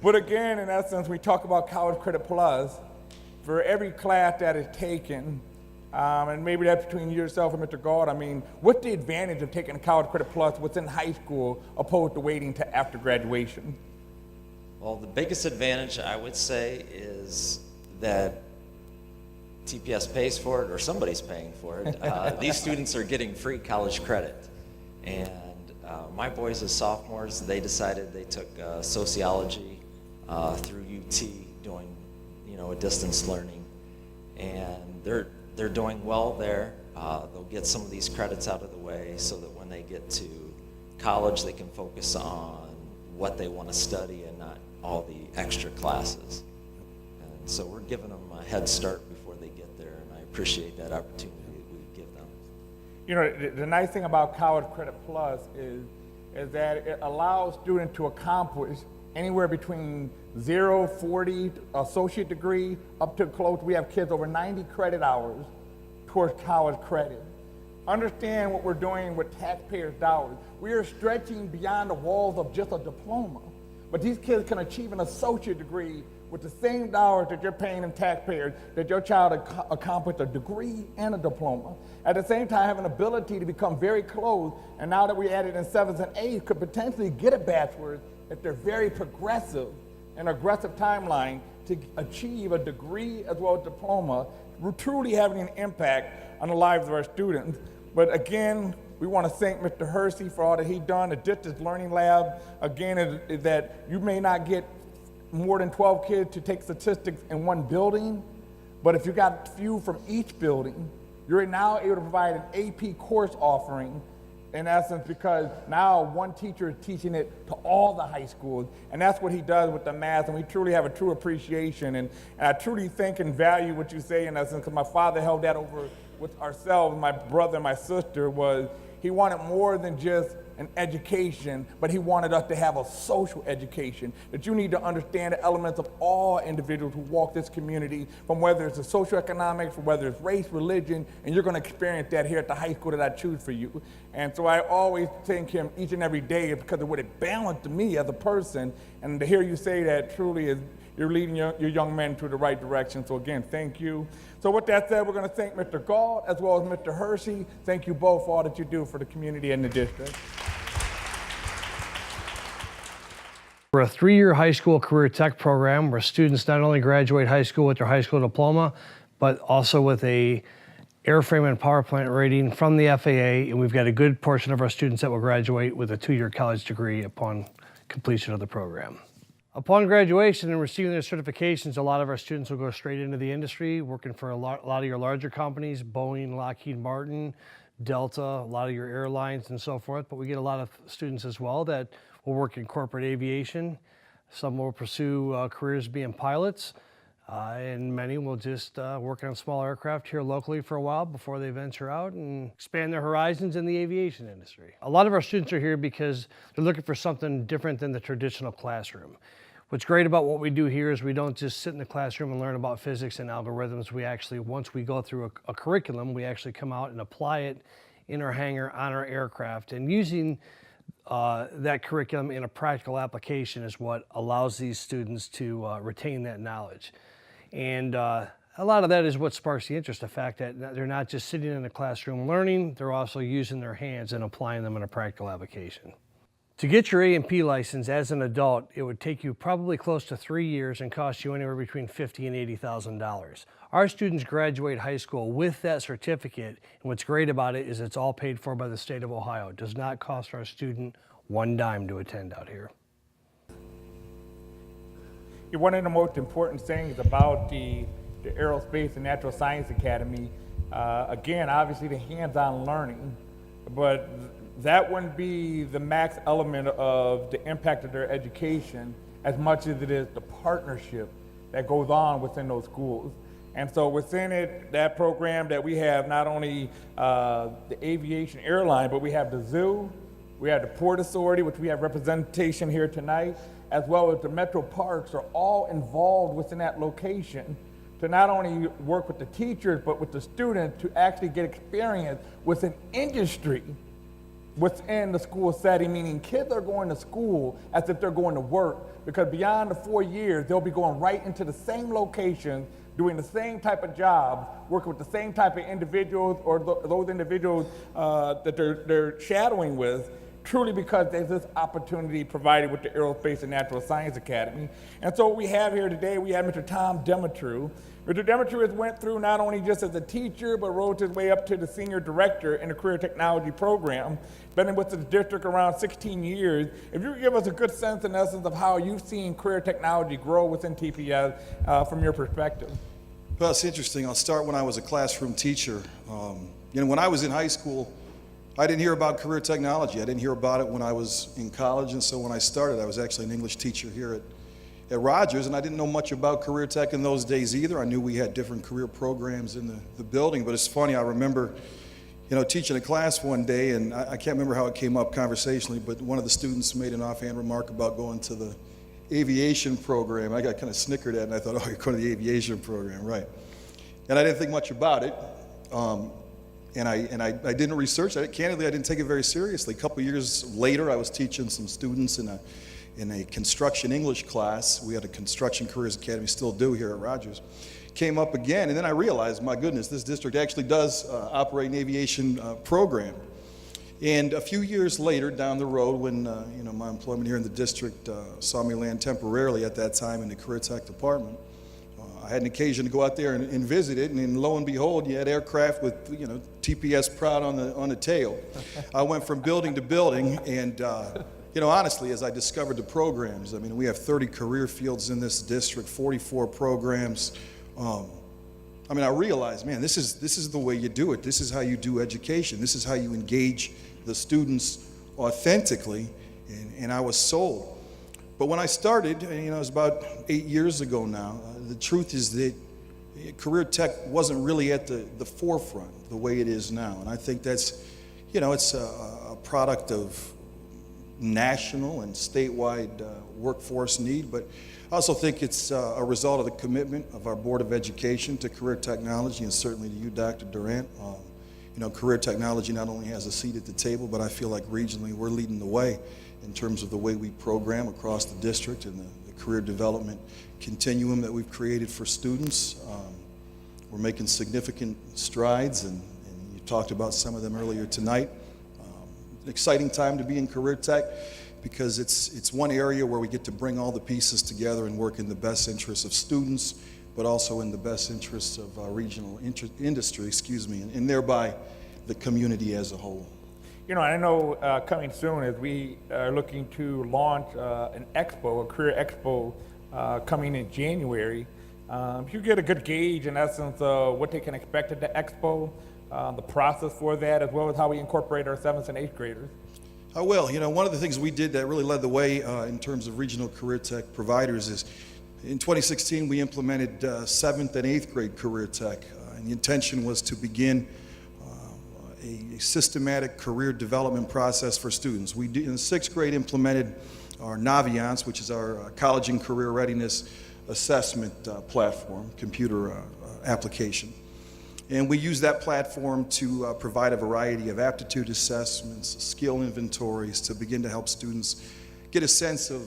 But again, in essence, we talk about College Credit Plus. For every class that is taken, And maybe that's between yourself and Mr. Gauld. I mean, what's the advantage of taking a College Credit Plus within high school opposed to waiting to after graduation? Well, the biggest advantage I would say is that TPS pays for it, or somebody's paying for it. These students are getting free college credit. And my boys as sophomores, they decided they took sociology through UT, doing, a distance learning. And they're doing well there. They'll get some of these credits out of the way so that when they get to college, they can focus on what they want to study and not all the extra classes. And so we're giving them a head start before they get there, and I appreciate that opportunity we give them. The nice thing about College Credit Plus is that it allows students to accomplish anywhere between 0, 40, associate degree, up to close. We have kids over 90 credit hours towards college credit. Understand what we're doing with taxpayers' dollars. We are stretching beyond the walls of just a diploma. But these kids can achieve an associate degree with the same dollars that you're paying them taxpayers, that your child accomplished a degree and a diploma. At the same time, have an ability to become very close, and now that we added in 7th and 8th, could potentially get a bachelor's if they're very progressive and aggressive timeline to achieve a degree as well as diploma, we're truly having an impact on the lives of our students. But again, we want to thank Mr. Hersey for all that he's done. The Distance Learning Lab, again, is that you may not get more than 12 kids to take statistics in one building, but if you got a few from each building, you're now able to provide an AP course offering, in essence, because now one teacher is teaching it to all the high schools, and that's what he does with the math, and we truly have a true appreciation, and I truly think and value what you say, in essence, because my father held that over with ourselves, my brother and my sister, was he wanted more than just an education, but he wanted us to have a social education, that you need to understand the elements of all individuals who walk this community, from whether it's the socioeconomics, from whether it's race, religion, and you're going to experience that here at the high school that I choose for you. And so I always thank him each and every day because of what it balanced to me as a person, and to hear you say that truly is you're leading your young men to the right direction. So again, thank you. So with that said, we're going to thank Mr. Gauld as well as Mr. Hersey. Thank you both for all that you do for the community and the district. We're a 3-year high school career tech program where students not only graduate high school with their high school diploma, but also with a airframe and power plant rating from the FAA, and we've got a good portion of our students that will graduate with a 2-year college degree upon completion of the program. Upon graduation and receiving their certifications, a lot of our students will go straight into the industry, working for a lot of your larger companies, Boeing, Lockheed Martin, Delta, a lot of your airlines and so forth. But we get a lot of students as well that will work in corporate aviation. Some will pursue careers being pilots, and many will just work on small aircraft here locally for a while before they venture out and expand their horizons in the aviation industry. A lot of our students are here because they're looking for something different than the traditional classroom. What's great about what we do here is we don't just sit in the classroom and learn about physics and algorithms. We actually, once we go through a curriculum, we actually come out and apply it in our hangar on our aircraft. And using that curriculum in a practical application is what allows these students to retain that knowledge. And a lot of that is what sparks the interest, the fact that they're not just sitting in the classroom learning, they're also using their hands and applying them in a practical application. To get your A&P license as an adult, it would take you probably close to 3 years and cost you anywhere between $50,000 and $80,000. Our students graduate high school with that certificate, and what's great about it is it's all paid for by the state of Ohio. It does not cost our student one dime to attend out here. One of the most important things about the Aerospace and Natural Science Academy, again, obviously the hands-on learning, but that wouldn't be the max element of the impact of their education as much as it is the partnership that goes on within those schools. And so within it, that program that we have not only the aviation airline, but we have the zoo, we have the Port Authority, which we have representation here tonight, as well as the Metro Parks are all involved within that location to not only work with the teachers, but with the students to actually get experience with an industry within the school setting, meaning kids are going to school as if they're going to work, because beyond the 4 years, they'll be going right into the same location, doing the same type of jobs, working with the same type of individuals or those individuals that they're shadowing with, truly because there's this opportunity provided with the Aerospace and Natural Science Academy. And so what we have here today, we have Mr. Tom Demetru. Mr. Demetru has went through not only just as a teacher, but rose his way up to the senior director in the Career Technology Program. Been with the district around 16 years. If you could give us a good sense, in essence, of how you've seen career technology grow within TPS from your perspective. Well, it's interesting. I'll start when I was a classroom teacher. When I was in high school, I didn't hear about career technology. I didn't hear about it when I was in college, and so when I started, I was actually an English teacher here at Rogers, and I didn't know much about career tech in those days either. I knew we had different career programs in the building, but it's funny, I remember teaching a class one day, and I can't remember how it came up conversationally, but one of the students made an offhand remark about going to the aviation program. I got kind of snickered at it, and I thought, oh, you're going to the aviation program, right. And I didn't think much about it. And I didn't research it. Candidly, I didn't take it very seriously. A couple years later, I was teaching some students in a construction English class. We had a construction careers academy, still do here at Rogers. Came up again, and then I realized, my goodness, this district actually does operate an aviation program. And a few years later, down the road, when my employment here in the district saw me land temporarily at that time in the career tech department, I had an occasion to go out there and visit it, and then lo and behold, you had aircraft with TPS proud on the tail. I went from building to building, and honestly, as I discovered the programs, we have 30 career fields in this district, 44 programs. I realized, man, this is the way you do it. This is how you do education. This is how you engage the students authentically, and I was sold. But when I started, it was about 8 years ago now, the truth is that career tech wasn't really at the forefront the way it is now. And I think that's, it's a product of national and statewide workforce need, but I also think it's a result of the commitment of our Board of Education to career technology, and certainly to you, Dr. Durant. Career technology not only has a seat at the table, but I feel like regionally we're leading the way in terms of the way we program across the district and the career development continuum that we've created for students. We're making significant strides, and you talked about some of them earlier tonight. An exciting time to be in career tech, because it's one area where we get to bring all the pieces together and work in the best interests of students, but also in the best interests of our regional industry, and thereby the community as a whole. I know coming soon, as we are looking to launch an expo, a career expo, coming in January. If you get a good gauge, in essence, of what they can expect at the expo, the process for that, as well as how we incorporate our 7th and 8th graders. I will. One of the things we did that really led the way in terms of regional career tech providers is in 2016 we implemented 7th and 8th grade career tech, and the intention was to begin a systematic career development process for students. We in the 6th grade implemented our Naviance, which is our college and career readiness assessment platform, computer application. And we use that platform to provide a variety of aptitude assessments, skill inventories, to begin to help students get a sense of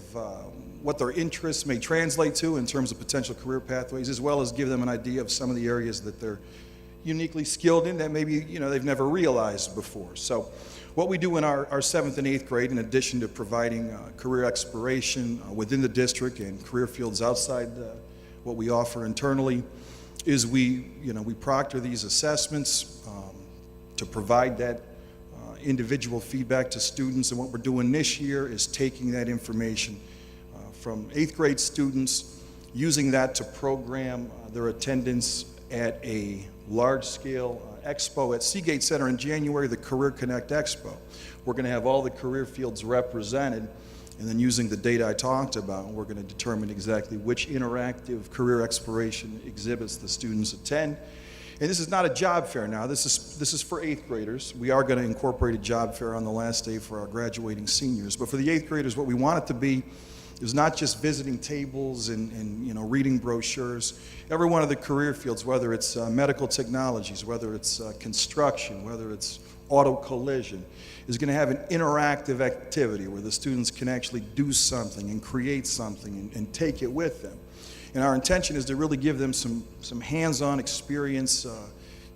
what their interests may translate to in terms of potential career pathways, as well as give them an idea of some of the areas that they're uniquely skilled in that maybe they've never realized before. So what we do in our 7th and 8th grade, in addition to providing career exploration within the district and career fields outside what we offer internally, is we proctor these assessments to provide that individual feedback to students. And what we're doing this year is taking that information from 8th grade students, using that to program their attendance at a large-scale expo at Seagate Center in January, the Career Connect Expo. We're going to have all the career fields represented, and then using the data I talked about, we're going to determine exactly which interactive career exploration exhibits the students attend. And this is not a job fair now. This is for 8th graders. We are going to incorporate a job fair on the last day for our graduating seniors. But for the 8th graders, what we want it to be There's not just visiting tables and reading brochures. Every one of the career fields, whether it's medical technologies, whether it's construction, whether it's auto collision, is going to have an interactive activity where the students can actually do something and create something and take it with them. And our intention is to really give them some hands-on experience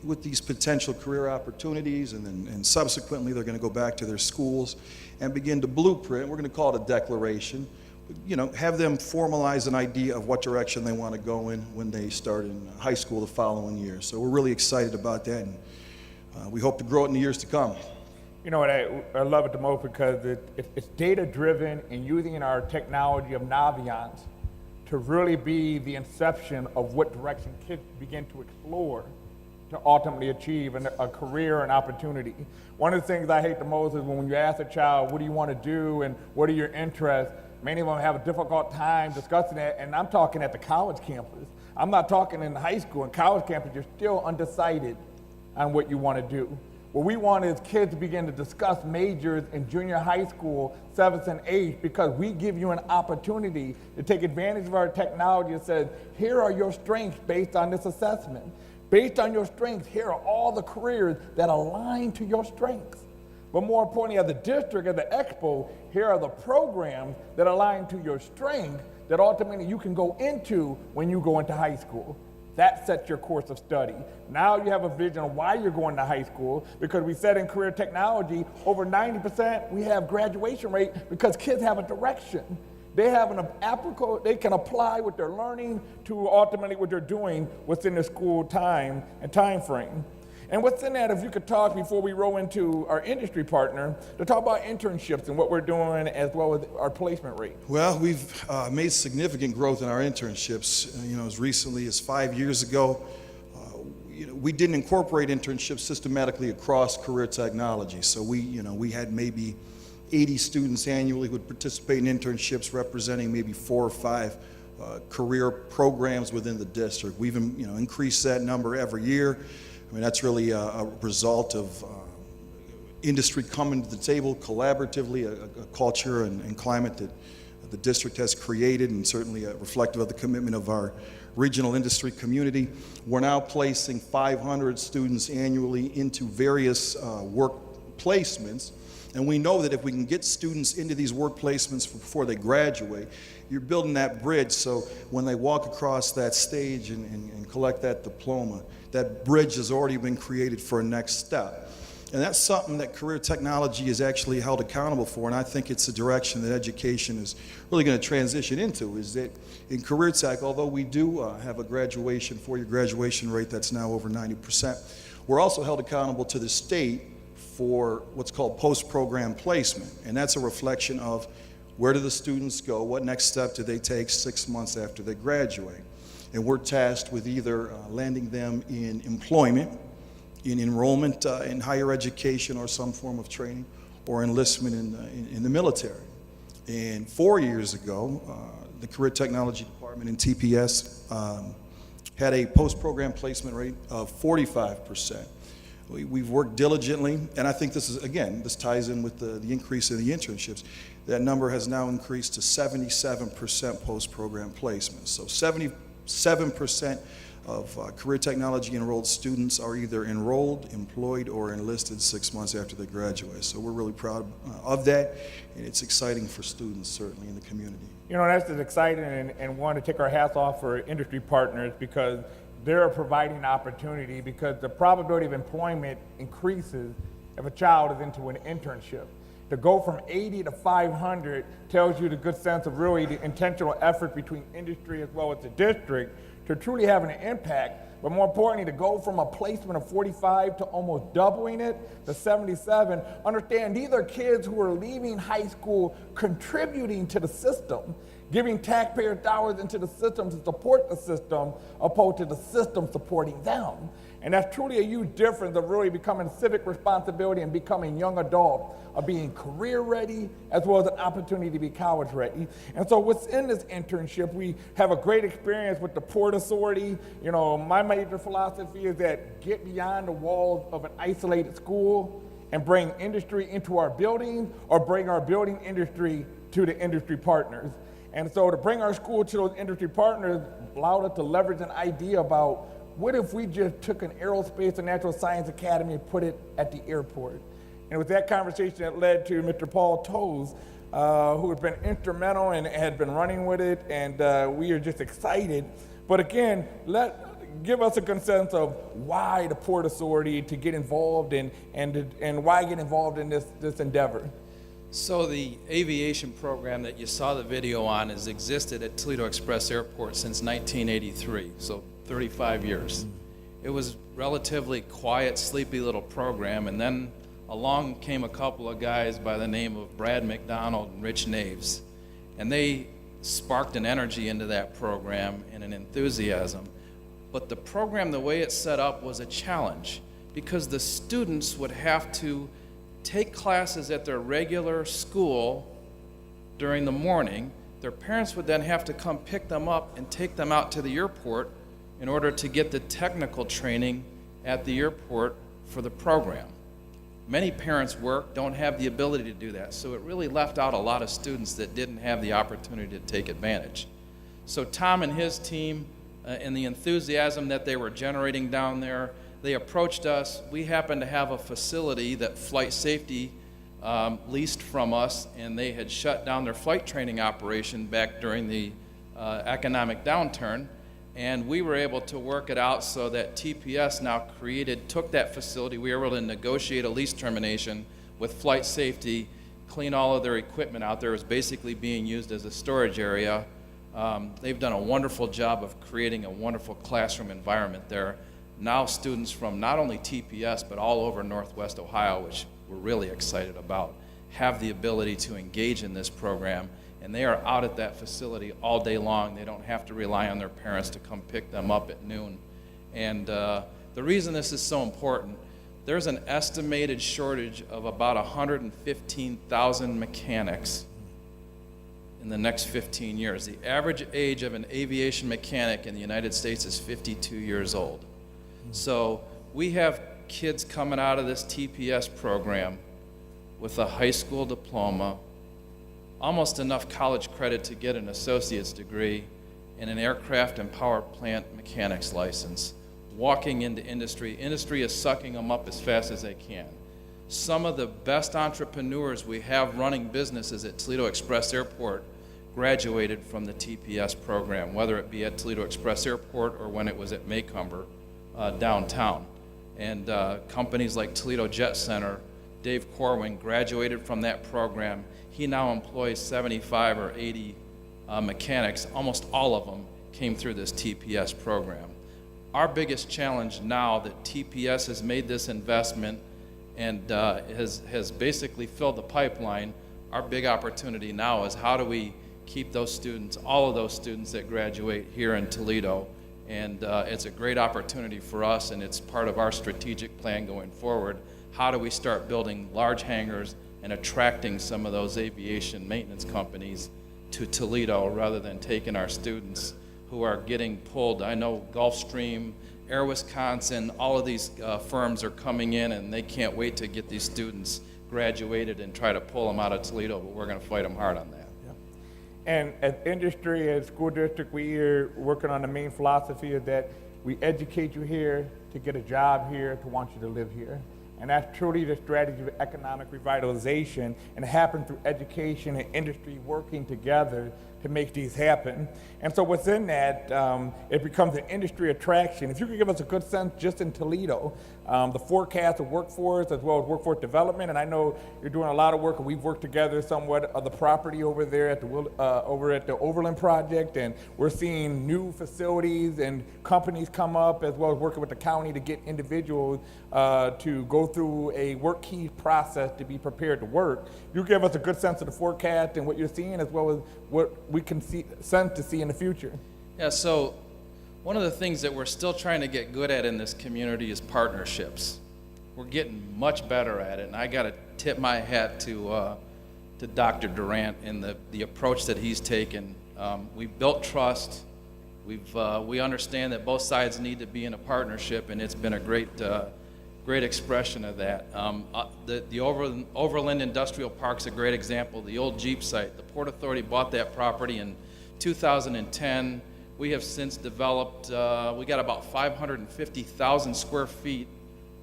with these potential career opportunities, and subsequently they're going to go back to their schools and begin to blueprint. We're going to call it a declaration. Have them formalize an idea of what direction they want to go in when they start in high school the following year. So we're really excited about that, and we hope to grow it in the years to come. You know what, I love it the most because it's data-driven and using our technology of Naviance to really be the inception of what direction kids begin to explore to ultimately achieve a career and opportunity. One of the things I hate the most is when you ask a child, what do you want to do and what are your interests? Many of them have a difficult time discussing that, and I'm talking at the college campus. I'm not talking in high school. In college campus, you're still undecided on what you want to do. What we want is kids to begin to discuss majors in junior high school, 7th and 8th, because we give you an opportunity to take advantage of our technology and say, here are your strengths based on this assessment. Based on your strengths, here are all the careers that align to your strengths. But more importantly, as a district, as the expo, here are the programs that align to your strength that ultimately you can go into when you go into high school. That sets your course of study. Now you have a vision of why you're going to high school, because we said in career technology, over 90% we have graduation rate because kids have a direction. They have they can apply what they're learning to ultimately what they're doing within their school time and time frame. And what's in that, if you could talk before we roll into our industry partner, to talk about internships and what we're doing as well as our placement rate. Well, we've made significant growth in our internships. As recently as 5 years ago, we didn't incorporate internships systematically across career technology. So we had maybe 80 students annually who would participate in internships representing maybe 4 or 5 career programs within the district. We've increased that number every year. I mean, that's really a result of industry coming to the table collaboratively, a culture and climate that the district has created, and certainly reflective of the commitment of our regional industry community. We're now placing 500 students annually into various work placements. And we know that if we can get students into these work placements before they graduate, you're building that bridge so when they walk across that stage and collect that diploma, that bridge has already been created for a next step. And that's something that career technology is actually held accountable for, and I think it's a direction that education is really going to transition into, is that in career tech, although we do have a four-year graduation rate that's now over 90%, we're also held accountable to the state for what's called post-program placement, and that's a reflection of where do the students go, what next step do they take 6 months after they graduate. And we're tasked with either landing them in employment, in enrollment in higher education or some form of training, or enlistment in the military. And 4 years ago, the Career Technology Department in TPS had a post-program placement rate of 45%. We've worked diligently, and I think this ties in with the increase in the internships. That number has now increased to 77% post-program placement. So 77% of career technology enrolled students are either enrolled, employed, or enlisted 6 months after they graduate. So we're really proud of that, and it's exciting for students, certainly, in the community. That's exciting, and want to take our hats off for industry partners because they're providing opportunity, because the probability of employment increases if a child is into an internship. To go from 80 to 500 tells you the good sense of really the intentional effort between industry as well as the district to truly having an impact. But more importantly, to go from a placement of 45 to almost doubling it to 77, understand these are kids who are leaving high school contributing to the system, giving taxpayer dollars into the system to support the system, opposed to the system supporting them. And that's truly a huge difference of really becoming civic responsibility and becoming young adults, of being career ready as well as an opportunity to be college ready. And so within this internship, we have a great experience with the Port Authority. My major philosophy is that get beyond the walls of an isolated school and bring industry into our buildings, or bring our building industry to the industry partners. And so to bring our school to those industry partners allowed us to leverage an idea about what if we just took an aerospace and natural science academy and put it at the airport. And it was that conversation that led to Mr. Paul Toes, who had been instrumental and had been running with it, and we are just excited. But again, give us a consensus of why the Port Authority to get involved and why get involved in this endeavor. So the aviation program that you saw the video on has existed at Toledo Express Airport since 1983, so 35 years. It was relatively quiet, sleepy little program, and then along came a couple of guys by the name of Brad McDonald and Rich Naves, and they sparked an energy into that program and an enthusiasm. But the program, the way it's set up, was a challenge because the students would have to take classes at their regular school during the morning. Their parents would then have to come pick them up and take them out to the airport in order to get the technical training at the airport for the program. Many parents work, don't have the ability to do that, so it really left out a lot of students that didn't have the opportunity to take advantage. So Tom and his team, and the enthusiasm that they were generating down there, they approached us. We happened to have a facility that Flight Safety leased from us, and they had shut down their flight training operation back during the economic downturn. And we were able to work it out so that TPS now took that facility. We were able to negotiate a lease termination with Flight Safety, clean all of their equipment out there. It was basically being used as a storage area. They've done a wonderful job of creating a wonderful classroom environment there. Now students from not only TPS, but all over Northwest Ohio, which we're really excited about, have the ability to engage in this program. And they are out at that facility all day long. They don't have to rely on their parents to come pick them up at noon. And the reason this is so important, there's an estimated shortage of about 115,000 mechanics in the next 15 years. The average age of an aviation mechanic in the United States is 52 years old. So we have kids coming out of this TPS program with a high school diploma, almost enough college credit to get an associate's degree, and an aircraft and power plant mechanics license, walking into industry. Industry is sucking them up as fast as they can. Some of the best entrepreneurs we have running businesses at Toledo Express Airport graduated from the TPS program, whether it be at Toledo Express Airport or when it was at Macomber downtown. And companies like Toledo Jet Center, Dave Corwin graduated from that program. He now employs 75 or 80 mechanics. Almost all of them came through this TPS program. Our biggest challenge now that TPS has made this investment and has basically filled the pipeline, our big opportunity now is how do we keep those students, all of those students that graduate here in Toledo. And it's a great opportunity for us, and it's part of our strategic plan going forward. How do we start building large hangars and attracting some of those aviation maintenance companies to Toledo rather than taking our students who are getting pulled. I know Gulfstream, Air Wisconsin, all of these firms are coming in and they can't wait to get these students graduated and try to pull them out of Toledo, but we're going to fight them hard on that. And as industry, as school district, we are working on the main philosophy is that we educate you here to get a job here, to want you to live here. And that's truly the strategy of economic revitalization, and it happens through education and industry working together to make these happen. And so within that, it becomes an industry attraction. If you could give us a good sense just in Toledo, the forecast of workforce as well as workforce development, and I know you're doing a lot of work, and we've worked together somewhat of the property over there at the over at the Overland Project, and we're seeing new facilities and companies come up as well as working with the county to get individuals to go through a work key process to be prepared to work. You give us a good sense of the forecast and what you're seeing as well as what we can sense to see in the future. Yeah, so one of the things that we're still trying to get good at in this community is partnerships. We're getting much better at it, and I got to tip my hat to Dr. Durant and the approach that he's taken. We've built trust. We understand that both sides need to be in a partnership, and it's been a great expression of that. The Overland Industrial Park's a great example. The old Jeep site, the Port Authority bought that property in 2010, we have since developed, we got about 550,000 square feet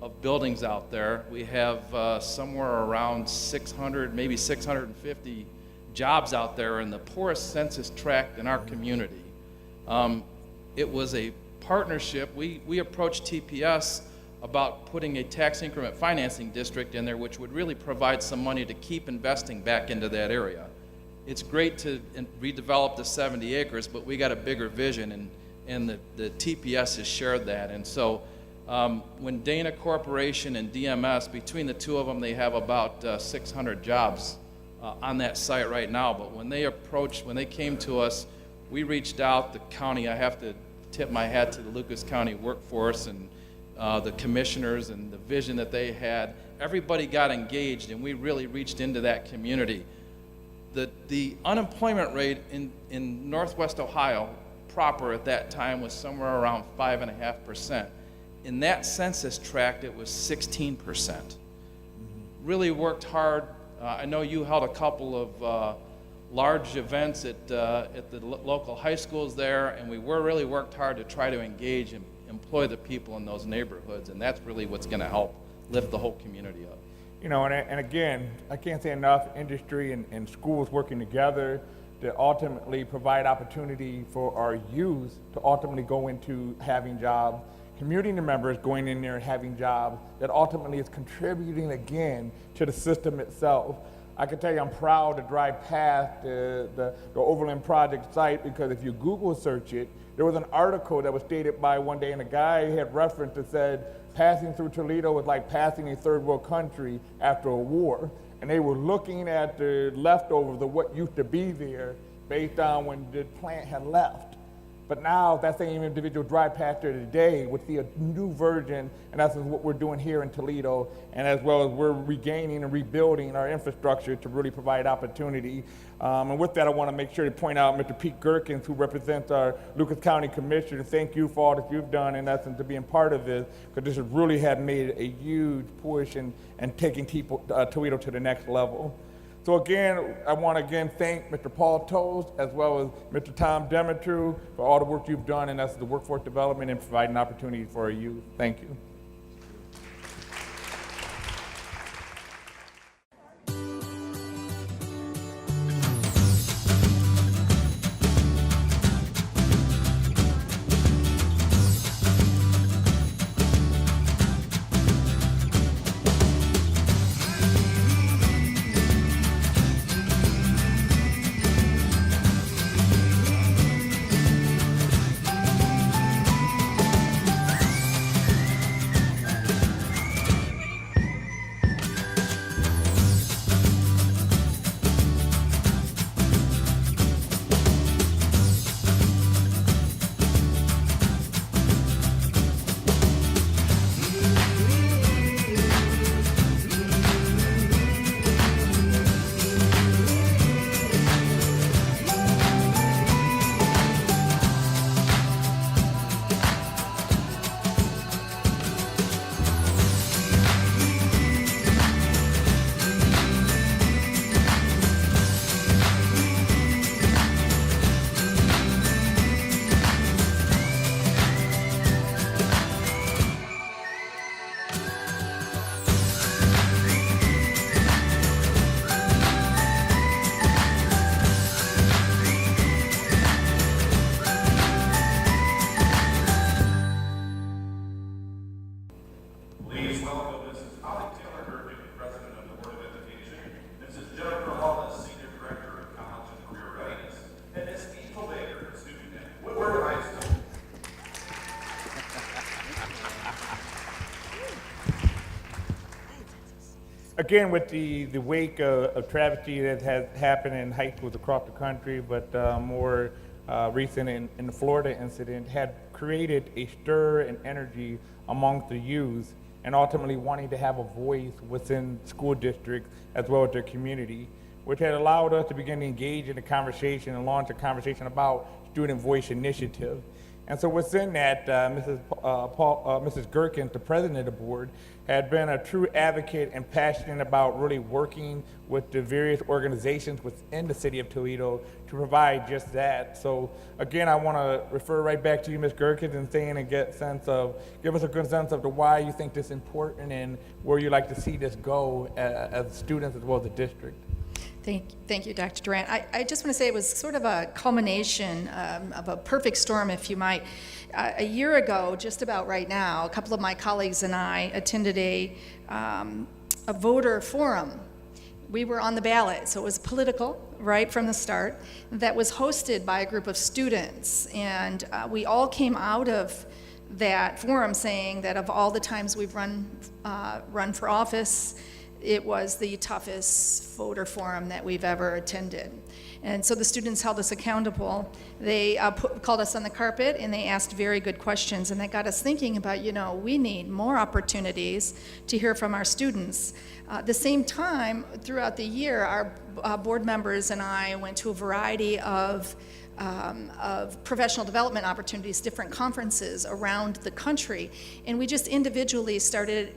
of buildings out there. We have somewhere around 600, maybe 650 jobs out there in the poorest census tract in our community. It was a partnership. We approached TPS about putting a tax increment financing district in there, which would really provide some money to keep investing back into that area. It's great to redevelop the 70 acres, but we got a bigger vision, and the TPS has shared that. And so when Dana Corporation and DMS, between the two of them, they have about 600 jobs on that site right now. But when they came to us, we reached out, the county, I have to tip my hat to the Lucas County workforce and the commissioners and the vision that they had. Everybody got engaged, and we really reached into that community. The unemployment rate in Northwest Ohio proper at that time was somewhere around 5.5%. In that census tract, it was 16%. Really worked hard. I know you held a couple of large events at the local high schools there, and we really worked hard to try to engage and employ the people in those neighborhoods, and that's really what's going to help lift the whole community up. You know, and again, I can't say enough, industry and schools working together to ultimately provide opportunity for our youth to ultimately go into having jobs, community members going in there and having jobs that ultimately is contributing again to the system itself. I can tell you I'm proud to drive past the Overland Project site, because if you Google search it, there was an article that was stated by one day, and a guy had reference that said, passing through Toledo was like passing a third world country after a war. And they were looking at the leftovers of what used to be there based on when the plant had left. But now that same individual drive past there today would see a new version, and that's what we're doing here in Toledo, and as well as we're regaining and rebuilding our infrastructure to really provide opportunity. And with that, I want to make sure to point out Mr. Pete Gerkins, who represents our Lucas County Commissioner. Thank you for all that you've done, in essence, to being part of this, because this has really had made a huge push and taking Toledo to the next level. So again, I want to again thank Mr. Paul Tost as well as Mr. Tom Demetru for all the work you've done, and that's the workforce development and providing opportunities for our youth. Thank you. Again, with the wake of travesty that has happened in high schools across the country, but more recent in the Florida incident, had created a stir and energy amongst the youth, and ultimately wanting to have a voice within school districts as well as their community, which had allowed us to begin to engage in a conversation and launch a conversation about Student Voice Initiative. And so within that, Mrs. Gerkens, the president of the board, had been a true advocate and passionate about really working with the various organizations within the city of Toledo to provide just that. So again, I want to refer right back to you, Ms. Gerkens, and saying and give us a good sense of the why you think this is important and where you like to see this go as students as well as the district. Thank you, Dr. Durant. I just want to say it was sort of a culmination of a perfect storm, if you might. A year ago, just about right now, a couple of my colleagues and I attended a voter forum. We were on the ballot, so it was political right from the start, that was hosted by a group of students. And we all came out of that forum saying that of all the times we've run for office, it was the toughest voter forum that we've ever attended. And so the students held us accountable. They called us on the carpet and they asked very good questions, and that got us thinking about, we need more opportunities to hear from our students. At the same time, throughout the year, our board members and I went to a variety of professional development opportunities, different conferences around the country, and we just individually started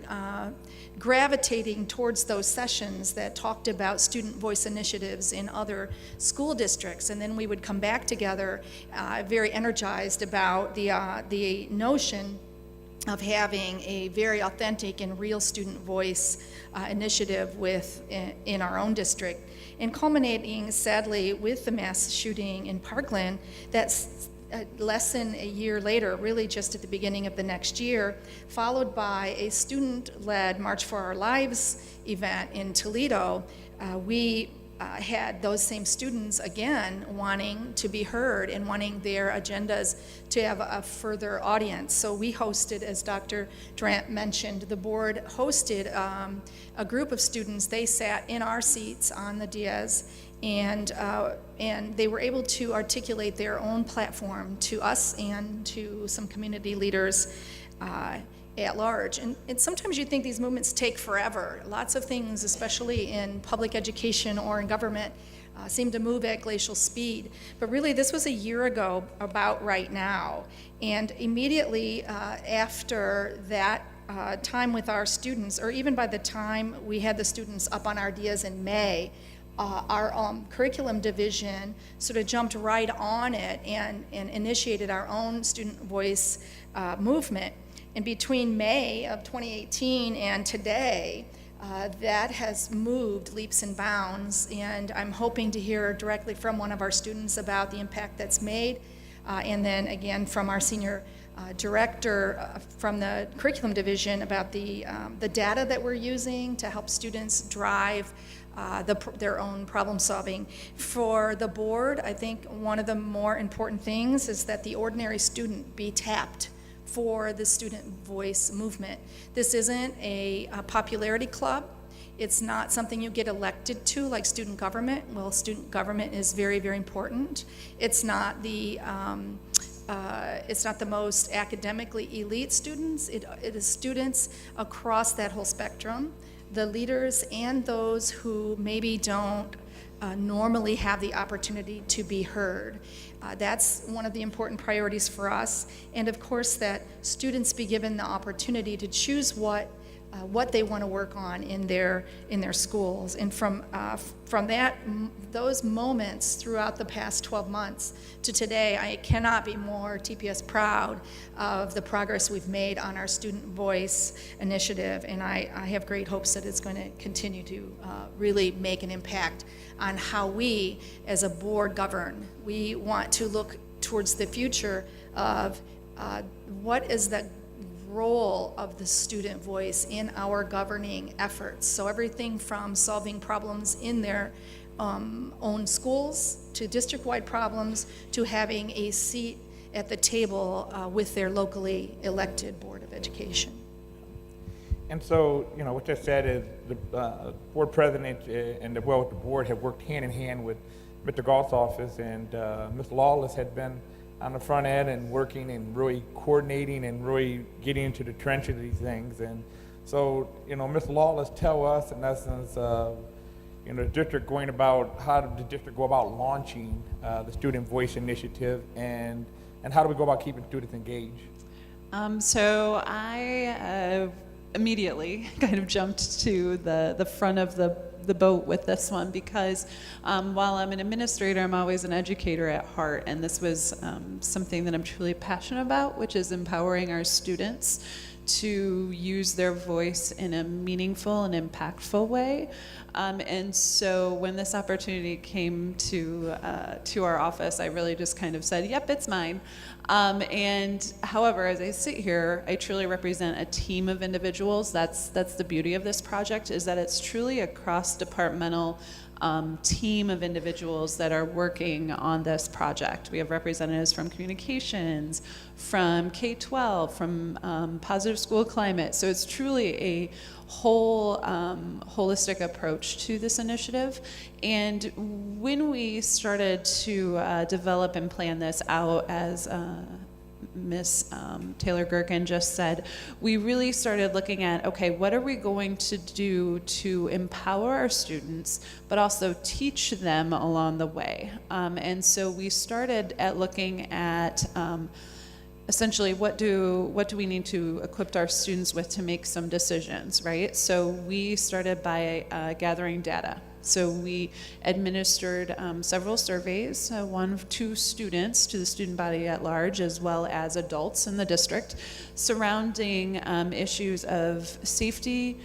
gravitating towards those sessions that talked about student voice initiatives in other school districts. And then we would come back together very energized about the notion of having a very authentic and real student voice initiative in our own district, and culminating sadly with the mass shooting in Parkland that's less than a year later, really just at the beginning of the next year, followed by a student-led March for Our Lives event in Toledo. We had those same students again wanting to be heard and wanting their agendas to have a further audience. So we hosted, as Dr. Durant mentioned, the board hosted a group of students. They sat in our seats on the dais, and they were able to articulate their own platform to us and to some community leaders at large. And sometimes you think these movements take forever. Lots of things, especially in public education or in government, seem to move at glacial speed. But really, this was a year ago, about right now. And immediately after that time with our students, or even by the time we had the students up on our dais in May, our curriculum division sort of jumped right on it and initiated our own student voice movement. And between May of 2018 and today, that has moved leaps and bounds, and I'm hoping to hear directly from one of our students about the impact that's made, and then again from our senior director from the curriculum division about the data that we're using to help students drive their own problem solving. For the board, I think one of the more important things is that the ordinary student be tapped for the student voice movement. This isn't a popularity club. It's not something you get elected to like student government. Well, student government is very, very important. It's not the most academically elite students. It is students across that whole spectrum, the leaders and those who maybe don't normally have the opportunity to be heard. That's one of the important priorities for us. And of course, that students be given the opportunity to choose what they want to work on in their schools. And from those moments throughout the past 12 months to today, I cannot be more TPS proud of the progress we've made on our Student Voice initiative. And I have great hopes that it's going to continue to really make an impact on how we as a board govern. We want to look towards the future of what is the role of the student voice in our governing efforts. So everything from solving problems in their own schools to district-wide problems to having a seat at the table with their locally elected Board of Education. And so, what you said is the board president and the board have worked hand in hand with Mr. Galt's office, and Ms. Lawless had been on the front end and working and really coordinating and really getting into the trenches of these things. And so, Ms. Lawless tell us, in essence, the district going about, how did the district go about launching the Student Voice Initiative, and and how do we go about keeping students engaged? So I immediately kind of jumped to the front of the boat with this one because while I'm an administrator, I'm always an educator at heart, and this was something that I'm truly passionate about, which is empowering our students to use their voice in a meaningful and impactful way. And so when this opportunity came to our office, I really just kind of said, yep, it's mine. And however, as I sit here, I truly represent a team of individuals. That's the beauty of this project, is that it's truly a cross-departmental team of individuals that are working on this project. We have representatives from communications, from K-12, from Positive School Climate. So it's truly a whole holistic approach to this initiative. And when we started to develop and plan this out, as Miss Taylor Gherkin just said, we really started looking at, okay, what are we going to do to empower our students, but also teach them along the way? And so we started at looking at essentially what do we need to equip our students with to make some decisions, right? So we started by gathering data. So we administered several surveys, one to students, to the student body at large, as well as adults in the district, surrounding issues of safety,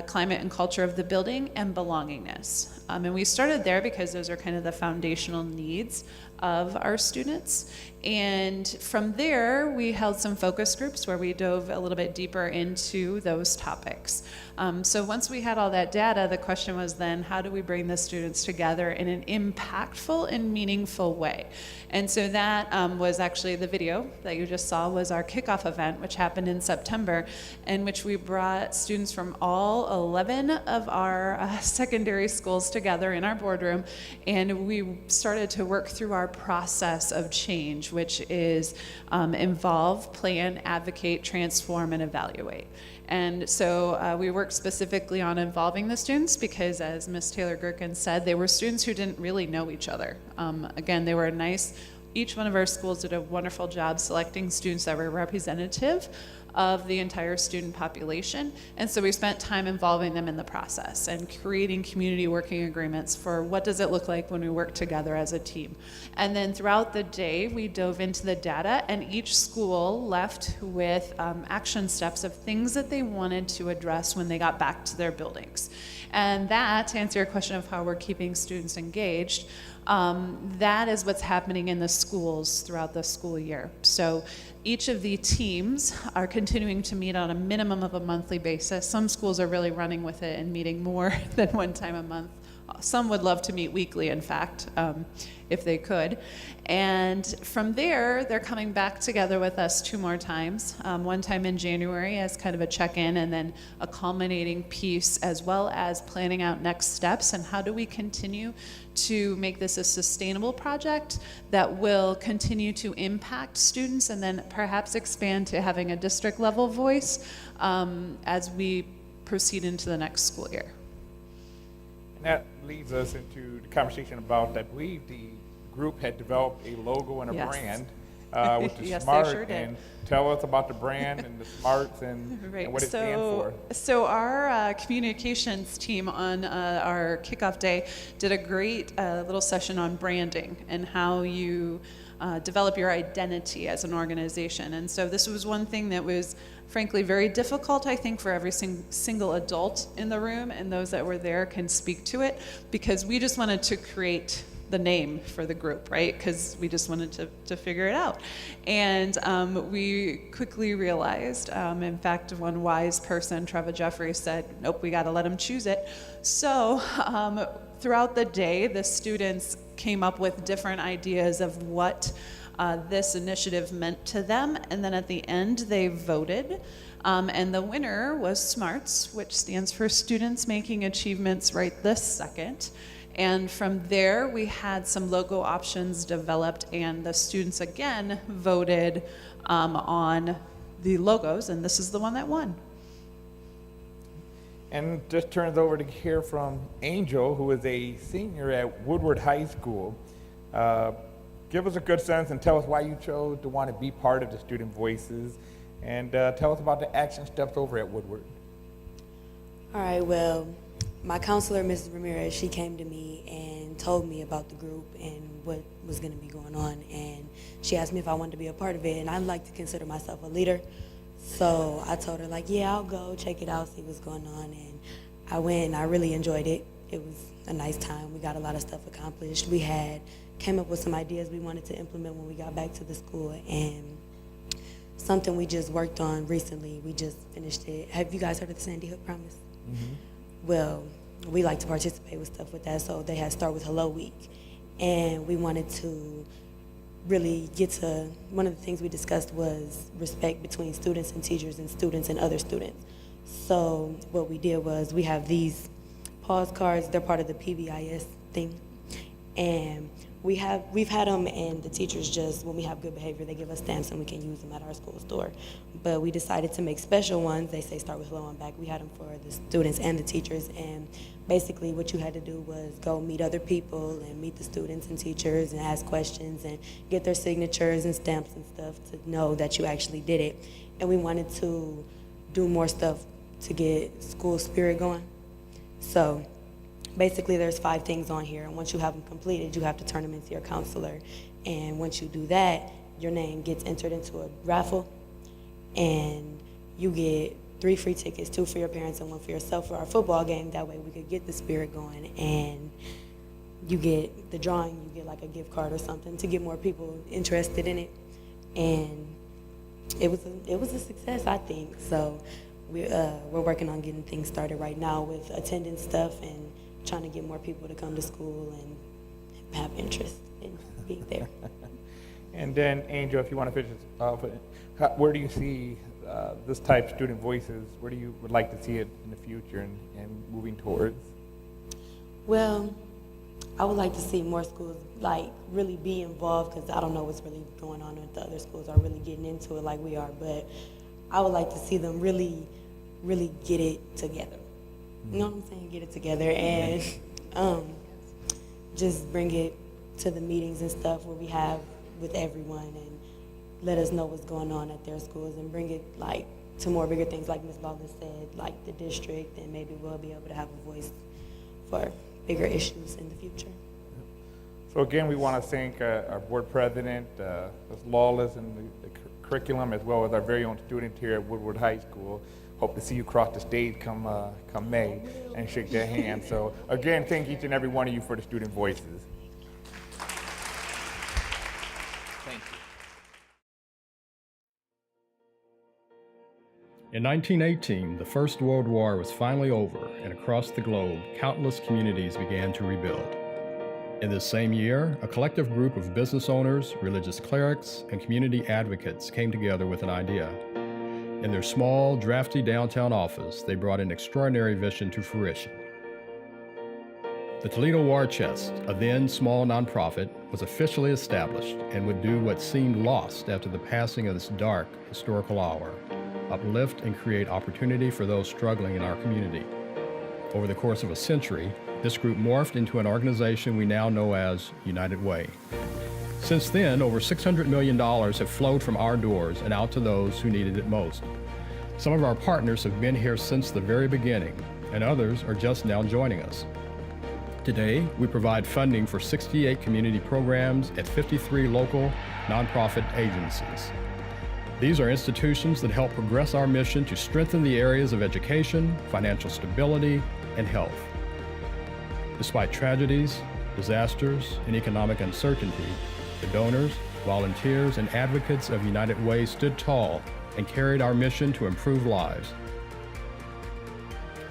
climate and culture of the building, and belongingness. And we started there because those are kind of the foundational needs of our students. And from there, we held some focus groups where we dove a little bit deeper into those topics. So once we had all that data, the question was then, how do we bring the students together in an impactful and meaningful way? And so that was actually the video that you just saw was our kickoff event, which happened in September, in which we brought students from all 11 of our secondary schools together in our boardroom, and we started to work through our process of change, which is involve, plan, advocate, transform, and evaluate. And so we worked specifically on involving the students because, as Ms. Taylor Gherkin said, they were students who didn't really know each other. Again, they were nice. Each one of our schools did a wonderful job selecting students that were representative of the entire student population. And so we spent time involving them in the process and creating community working agreements for what does it look like when we work together as a team. And then throughout the day, we dove into the data, and each school left with action steps of things that they wanted to address when they got back to their buildings. And that, to answer your question of how we're keeping students engaged, that is what's happening in the schools throughout the school year. So each of the teams are continuing to meet on a minimum of a monthly basis. Some schools are really running with it and meeting more than one time a month. Some would love to meet weekly, in fact, if they could. And from there, they're coming back together with us 2 more times, one time in January as kind of a check-in, and then a culminating piece, as well as planning out next steps and how do we continue to make this a sustainable project that will continue to impact students and then perhaps expand to having a district level voice as we proceed into the next school year. And that leads us into the conversation about that the group had developed a logo and a Yes. brand with the Yes, they SMART. sure did. And tell us about the brand and the SMARTs and, Right. and what it stands for. So our communications team on our kickoff day did a great little session on branding and how you develop your identity as an organization. And so this was one thing that was frankly very difficult, I think, for every single adult in the room, and those that were there can speak to it, because we just wanted to create the name for the group, right? Because we just wanted to figure it out. And we quickly realized, in fact, one wise person, Trevor Jeffrey, said, nope, we got to let them choose it. So throughout the day, the students came up with different ideas of what this initiative meant to them, and then at the end they voted, and the winner was SMARTS, which stands for Students Making Achievements Right This Second. And from there we had some logo options developed, and the students again voted on the logos, and this is the one that won. And just turns over to hear from Angel, who is a senior at Woodward High School. give us a good sense and tell us why you chose to want to be part of the Student Voices, and tell us about the action steps over at Woodward. All right, well, my counselor, Mrs. Ramirez, she came to me and told me about the group and what was going to be going on, and she asked me if I wanted to be a part of it, and I like to consider myself a leader. So I told her, like, yeah, I'll go check it out, see what's going on, and I went and I really enjoyed it. It was a nice time. We got a lot of stuff accomplished. We came up with some ideas we wanted to implement when we got back to the school, and something we just worked on recently, we just finished it. Have you guys heard of the Sandy Hook Promise? Mm-hmm. Well, we like to participate with stuff with that, so they had Start With Hello Week, and we wanted to really get to, one of the things we discussed was respect between students and teachers and students and other students. So what we did was we have these pause cards, they're part of the PBIS thing, and we've had them, and the teachers just, when we have good behavior, they give us stamps and we can use them at our school store. But we decided to make special ones. They say Start With Hello on back. We had them for the students and the teachers, and basically what you had to do was go meet other people and meet the students and teachers and ask questions and get their signatures and stamps and stuff to know that you actually did it. And we wanted to do more stuff to get school spirit going. So basically there's 5 things on here, and once you have them completed, you have to turn them into your counselor. And once you do that, your name gets entered into a raffle, and you get 3 free tickets, 2 for your parents and 1 for yourself for our football game. That way we could get the spirit going, and you get the drawing, you get like a gift card or something to get more people interested in it. And it was a success, I think. So we're working on getting things started right now with attendance stuff and trying to get more people to come to school and have interest in being there. And then, Angel, if you want to finish off, where do you see this type of Student Voices, where do you would like to see it in the future and moving towards? Well, I would like to see more schools like really be involved, because I don't know what's really going on if the other schools are really getting into it like we are, but I would like to see them really get it together. You know what I'm saying? Get it together and just bring it to the meetings and stuff where we have with everyone, and let us know what's going on at their schools, and bring it like to more bigger things like Ms. Baldwin said, like the district, and maybe we'll be able to have a voice for bigger issues in the future. So again, we want to thank our board president, Ms. Lawless, and the curriculum, as well as our very own student here at Woodward High School. Hope to see you cross the stage come May and shake their hand. So again, thank each and every one of you for the Student Voices. Thank you. In 1918, the First World War was finally over, and across the globe, countless communities began to rebuild. In this same year, a collective group of business owners, religious clerics, and community advocates came together with an idea. In their small, drafty downtown office, they brought an extraordinary vision to fruition. The Toledo War Chest, a then small nonprofit, was officially established and would do what seemed lost after the passing of this dark historical hour: uplift and create opportunity for those struggling in our community. Over the course of a century, this group morphed into an organization we now know as United Way. Since then, over $600 million have flowed from our doors and out to those who needed it most. Some of our partners have been here since the very beginning, and others are just now joining us. Today, we provide funding for 68 community programs at 53 local nonprofit agencies. These are institutions that help progress our mission to strengthen the areas of education, financial stability, and health. Despite tragedies, disasters, and economic uncertainty, the donors, volunteers, and advocates of United Way stood tall and carried our mission to improve lives.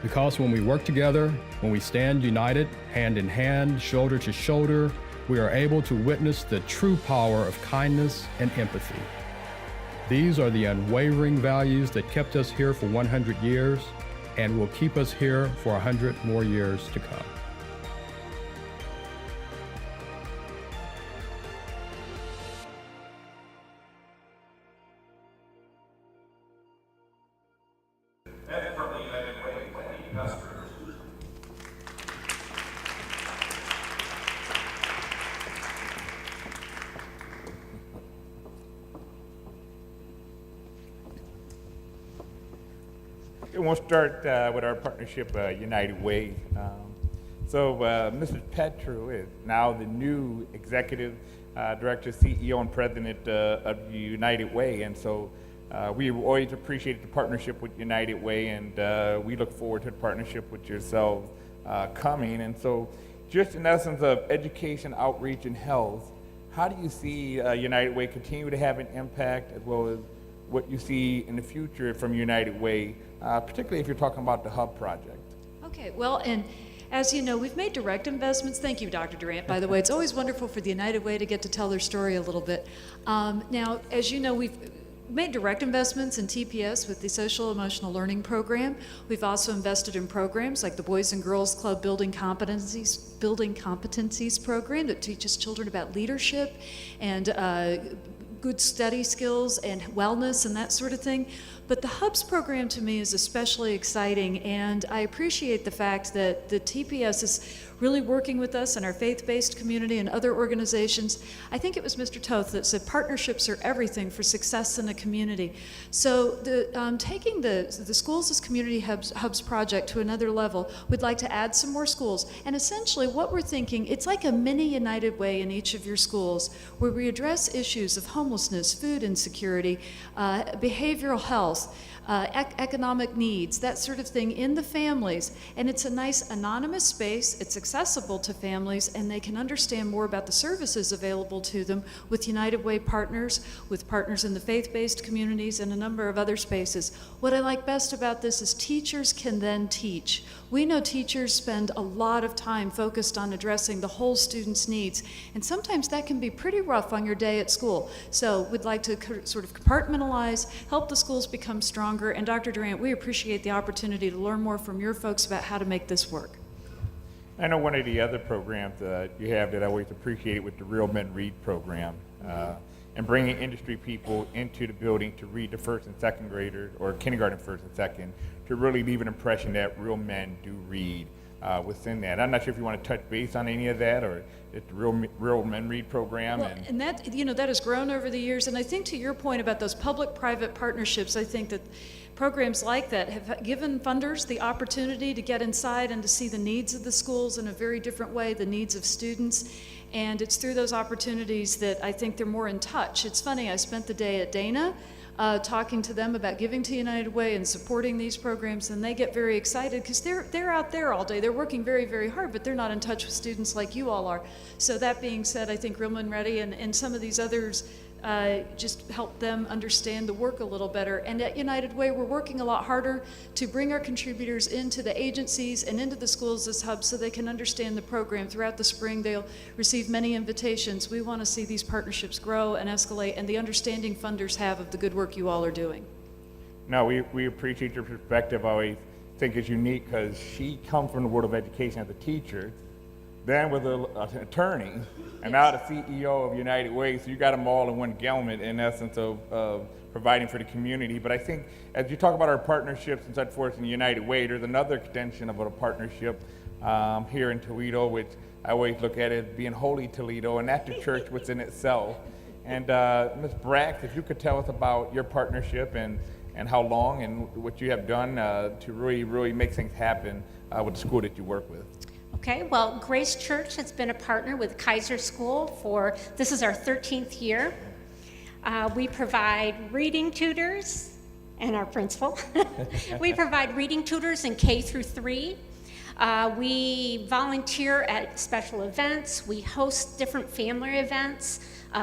Because when we work together, when we stand united, hand in hand, shoulder to shoulder, we are able to witness the true power of kindness and empathy. These are the unwavering values that kept us here for 100 years and will keep us here for 100 more years to come. And from the United Way, Wendy Custer. we'll start with our partnership, United Way. Mrs. Petru is now the new executive director, CEO, and president of United Way, and so we always appreciated the partnership with United Way, and we look forward to the partnership with yourselves coming. And so, just in essence of education, outreach, and health, how do you see United Way continue to have an impact, as well as what you see in the future from United Way, particularly if you're talking about the Hub project? Okay, well, and as you know, we've made direct investments. Thank you, Dr. Durant, by the way. It's always wonderful for the United Way to get to tell their story a little bit. Now, as you know, we've made direct investments in TPS with the Social Emotional Learning Program. We've also invested in programs like the Boys and Girls Club Building Competencies program that teaches children about leadership and good study skills and wellness and that sort of thing. But the Hubs program to me is especially exciting, and I appreciate the fact that the TPS is really working with us and our faith-based community and other organizations. I think it was Mr. Toth that said partnerships are everything for success in a community. So taking the Schools as Community Hubs project to another level, we'd like to add some more schools. And essentially what we're thinking, it's like a mini United Way in each of your schools where we address issues of homelessness, food insecurity, behavioral health, economic needs, that sort of thing in the families. And it's a nice anonymous space. It's accessible to families, and they can understand more about the services available to them with United Way partners, with partners in the faith-based communities, and a number of other spaces. What I like best about this is teachers can then teach. We know teachers spend a lot of time focused on addressing the whole student's needs, and sometimes that can be pretty rough on your day at school. So we'd like to sort of compartmentalize, help the schools become stronger, and Dr. Durant, we appreciate the opportunity to learn more from your folks about how to make this work. I know one of the other programs you have that I always appreciated with the Real Men Read program, and bringing industry people into the building to read the first and second graders, or kindergarten first and second, to really leave an impression that real men do read within that. I'm not sure if you want to touch base on any of that, or it's the Real Men Read program. Well, and that, you know, that has grown over the years, and I think to your point about those public-private partnerships, I think that programs like that have given funders the opportunity to get inside and to see the needs of the schools in a very different way, the needs of students. And it's through those opportunities that I think they're more in touch. It's funny, I spent the day at Dana talking to them about giving to United Way and supporting these programs, and they get very excited because they're out there all day. They're working very, very hard, but they're not in touch with students like you all are. So that being said, I think Real Men Ready and some of these others just help them understand the work a little better. And at United Way, we're working a lot harder to bring our contributors into the agencies and into the schools as hubs so they can understand the program. Throughout the spring, they'll receive many invitations. We want to see these partnerships grow and escalate, and the understanding funders have of the good work you all are doing. No, we appreciate your perspective. I always think it's unique because she comes from the world of education as a teacher, then was an attorney, and now the CEO of United Way. So you got them all in one garment in essence of providing for the community. But I think as you talk about our partnerships and such forth in United Way, there's another extension of a partnership here in Toledo, which I always look at as being Holy Toledo, and that's the church within itself. And Ms. Brax, if you could tell us about your partnership and how long and what you have done to really make things happen with the school that you work with. Okay, well, Grace Church has been a partner with Kaiser School this is our 13th year. We provide reading tutors, and our principal. We provide reading tutors in K through 3. We volunteer at special events. We host different family events,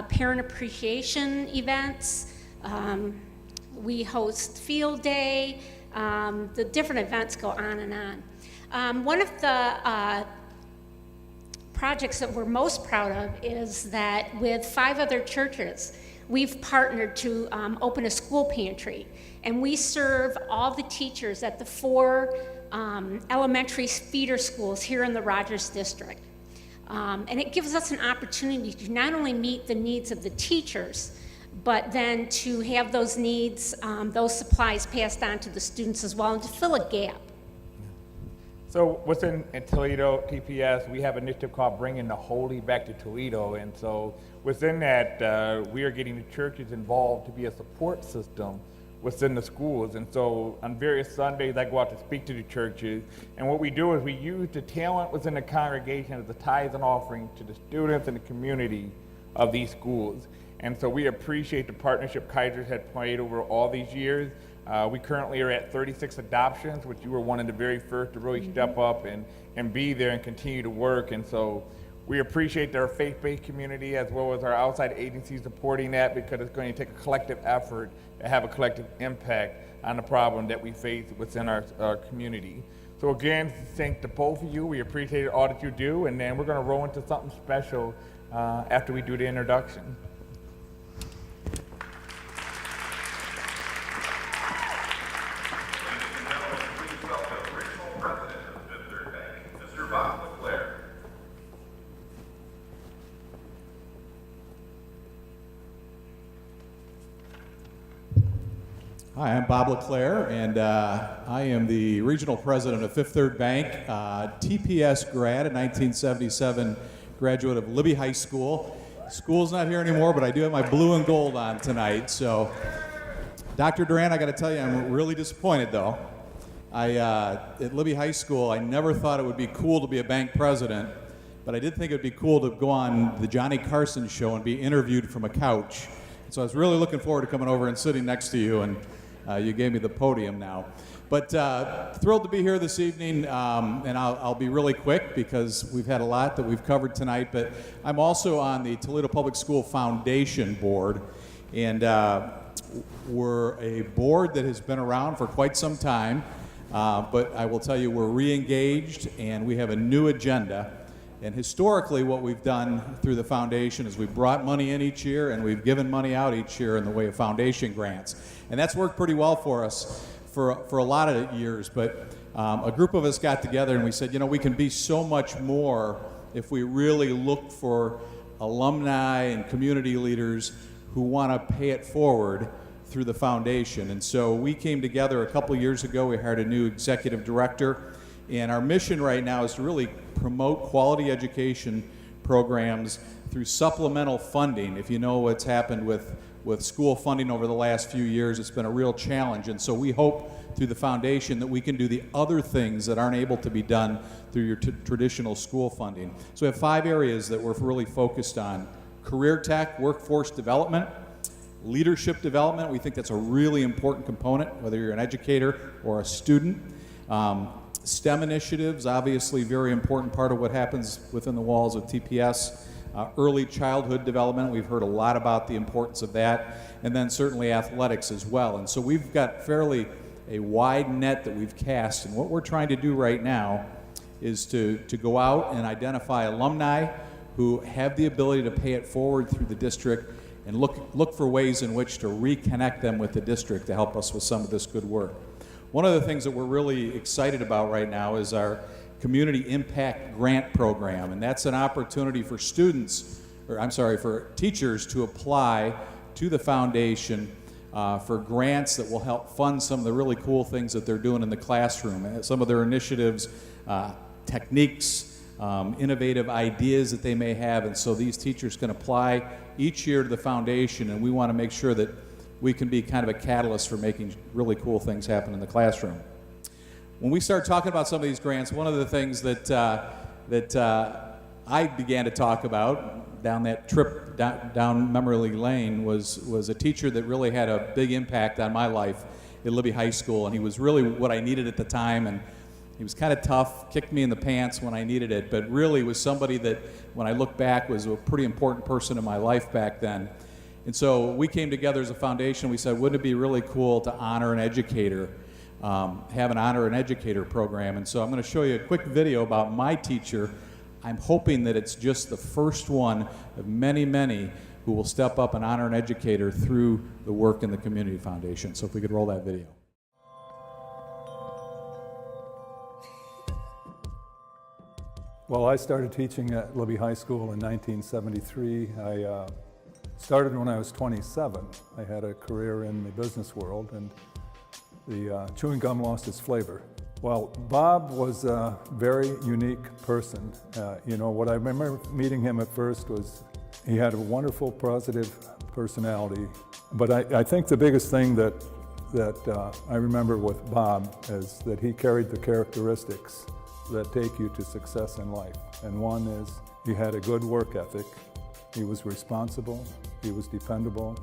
parent appreciation events. We host field day. The different events go on and on. One of the projects that we're most proud of is that with 5 other churches, we've partnered to open a school pantry, and we serve all the teachers at the 4 elementary feeder schools here in the Rogers District. And it gives us an opportunity to not only meet the needs of the teachers, but then to have those needs, those supplies passed on to the students as well, and to fill a gap. So within Toledo TPS, we have an initiative called Bringing the Holy Back to Toledo. And so within that, we are getting the churches involved to be a support system within the schools. And so on various Sundays, I go out to speak to the churches. And what we do is we use the talent within the congregation as a tithes and offering to the students and the community of these schools. And so we appreciate the partnership Kaiser's had played over all these years. We currently are at 36 adoptions, which you were one of the very first to really step up and be there and continue to work. And so we appreciate our faith-based community as well as our outside agencies supporting that, because it's going to take a collective effort to have a collective impact on the problem that we face within our community. So again, thank to both of you. We appreciate all that you do, and then we're going to roll into something special after we do the introduction. Hi, I'm Bob LeClaire, and I am the regional president of Fifth Third Bank, TPS grad, a 1977 graduate of Libby High School. School's not here anymore, but I do have my blue and gold on tonight. So, Dr. Durant, I got to tell you, I'm really disappointed though. At Libby High School, I never thought it would be cool to be a bank president, but I did think it would be cool to go on the Johnny Carson show and be interviewed from a couch. So I was really looking forward to coming over and sitting next to you, and you gave me the podium now. But thrilled to be here this evening, and I'll be really quick because we've had a lot that we've covered tonight, but I'm also on the Toledo Public School Foundation Board, and we're a board that has been around for quite some time, but I will tell you we're re-engaged and we have a new agenda. And historically, what we've done through the foundation is we've brought money in each year and we've given money out each year in the way of foundation grants. And that's worked pretty well for us for a lot of years. But a group of us got together and we said, you know, we can be so much more if we really look for alumni and community leaders who want to pay it forward through the foundation. And so we came together a couple years ago. We hired a new executive director. And our mission right now is to really promote quality education programs through supplemental funding. If you know what's happened with school funding over the last few years, it's been a real challenge. And so we hope through the foundation that we can do the other things that aren't able to be done through your traditional school funding. So we have 5 areas that we're really focused on: career tech, workforce development, leadership development. We think that's a really important component, whether you're an educator or a student. STEM initiatives, obviously very important part of what happens within the walls of TPS. Early childhood development, we've heard a lot about the importance of that. And then certainly athletics as well. And so we've got fairly a wide net that we've cast. And what we're trying to do right now is to go out and identify alumni who have the ability to pay it forward through the district and look for ways in which to reconnect them with the district to help us with some of this good work. One of the things that we're really excited about right now is our Community Impact Grant Program, and that's an opportunity for for teachers to apply to the foundation for grants that will help fund some of the really cool things that they're doing in the classroom, some of their initiatives, techniques, innovative ideas that they may have, and so these teachers can apply each year to the foundation, and we want to make sure that we can be kind of a catalyst for making really cool things happen in the classroom. When we start talking about some of these grants, one of the things that I began to talk about down that trip down memory lane was a teacher that really had a big impact on my life at Libby High School, and he was really what I needed at the time, and he was kind of tough, kicked me in the pants when I needed it, but really was somebody that, when I look back, was a pretty important person in my life back then. And so we came together as a foundation. We said, wouldn't it be really cool to honor an educator, have an honor an educator program? And so I'm going to show you a quick video about my teacher. I'm hoping that it's just the first one of many, many who will step up and honor an educator through the work in the Community Foundation. So if we could roll that video. Well, I started teaching at Libby High School in 1973. I started when I was 27. I had a career in the business world, and the chewing gum lost its flavor. Well, Bob was a very unique person. What I remember meeting him at first was he had a wonderful, positive personality. But I think the biggest thing that that I remember with Bob is that he carried the characteristics that take you to success in life. And one is he had a good work ethic, he was responsible, he was dependable,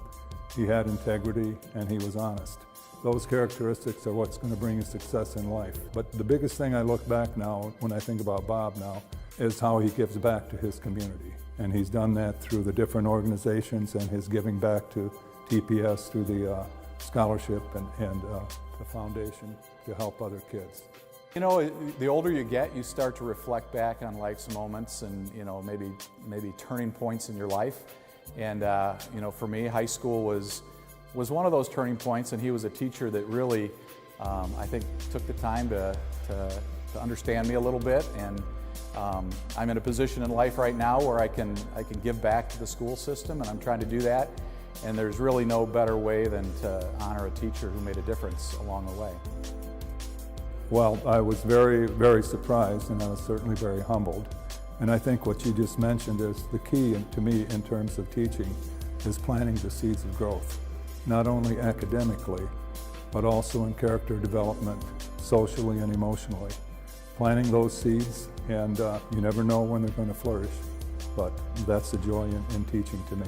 he had integrity, and he was honest. Those characteristics are what's going to bring you success in life. But the biggest thing I look back now, when I think about Bob now, is how he gives back to his community. And he's done that through the different organizations and his giving back to TPS through the scholarship and the foundation to help other kids. You know, the older you get, you start to reflect back on life's moments and, you know, maybe turning points in your life. And, you know, for me, high school was one of those turning points, and he was a teacher that really, I think, took the time to understand me a little bit. And I'm in a position in life right now where I can give back to the school system, and I'm trying to do that. And there's really no better way than to honor a teacher who made a difference along the way. Well, I was very, very surprised, and I was certainly very humbled. And I think what you just mentioned is the key to me in terms of teaching is planting the seeds of growth, not only academically, but also in character development, socially and emotionally. Planting those seeds, and you never know when they're going to flourish, but that's the joy in teaching to me.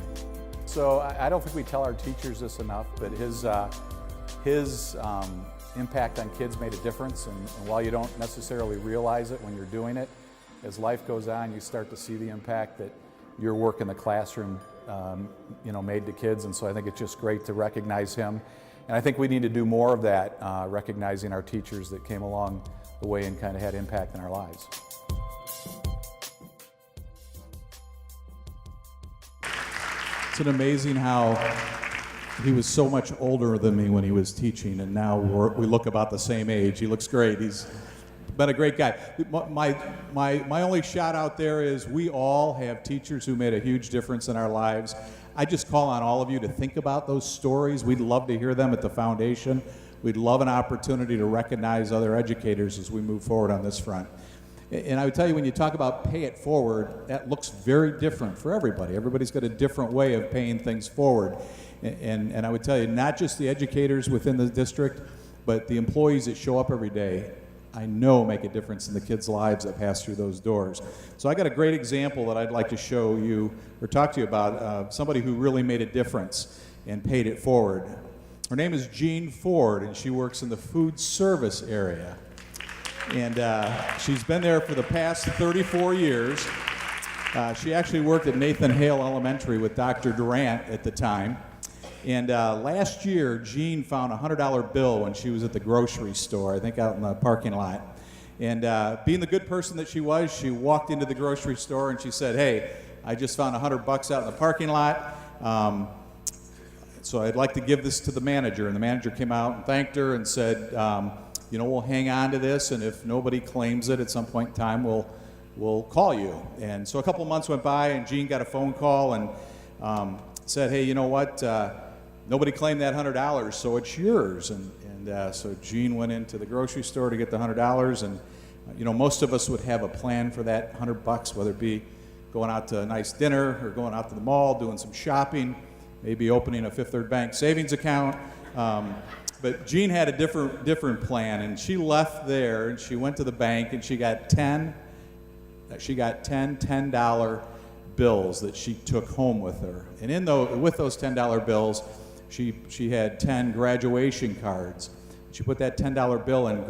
So I don't think we tell our teachers this enough, but his impact on kids made a difference, and while you don't necessarily realize it when you're doing it, as life goes on, you start to see the impact that your work in the classroom you know, made to kids. And so I think it's just great to recognize him. And I think we need to do more of that, recognizing our teachers that came along the way and kind of had impact in our lives. It's an amazing how he was so much older than me when he was teaching, and now we look about the same age. He looks great. He's been a great guy. My only shout out there is we all have teachers who made a huge difference in our lives. I just call on all of you to think about those stories. We'd love to hear them at the foundation. We'd love an opportunity to recognize other educators as we move forward on this front. And I would tell you, when you talk about pay it forward, that looks very different for everybody. Everybody's got a different way of paying things forward. And I would tell you, not just the educators within the district, but the employees that show up every day, I know make a difference in the kids' lives that pass through those doors. So I got a great example that I'd like to show you or talk to you about, somebody who really made a difference and paid it forward. Her name is Jean Ford, and she works in the food service area. And she's been there for the past 34 years. She actually worked at Nathan Hale Elementary with Dr. Durant at the time. And last year, Jean found a $100 bill when she was at the grocery store, I think out in the parking lot. And being the good person that she was, she walked into the grocery store and she said, "Hey, I just found $100 out in the parking lot. So I'd like to give this to the manager." And the manager came out and thanked her and said, "You know, we'll hang on to this, and if nobody claims it at some point in time, we'll call you." And so a couple of months went by, and Jean got a phone call and said, "Hey, you know what? Nobody claimed that $100, so it's yours." And so Jean went into the grocery store to get the $100, and you know, most of us would have a plan for that $100, whether it be going out to a nice dinner or going out to the mall, doing some shopping, maybe opening a Fifth Third Bank savings account. But Jean had a different plan, and she left there and she went to the bank and she got 10 $10 bills that she took home with her. And with those $10 bills, she had 10 graduation cards. She put that $10 bill in 10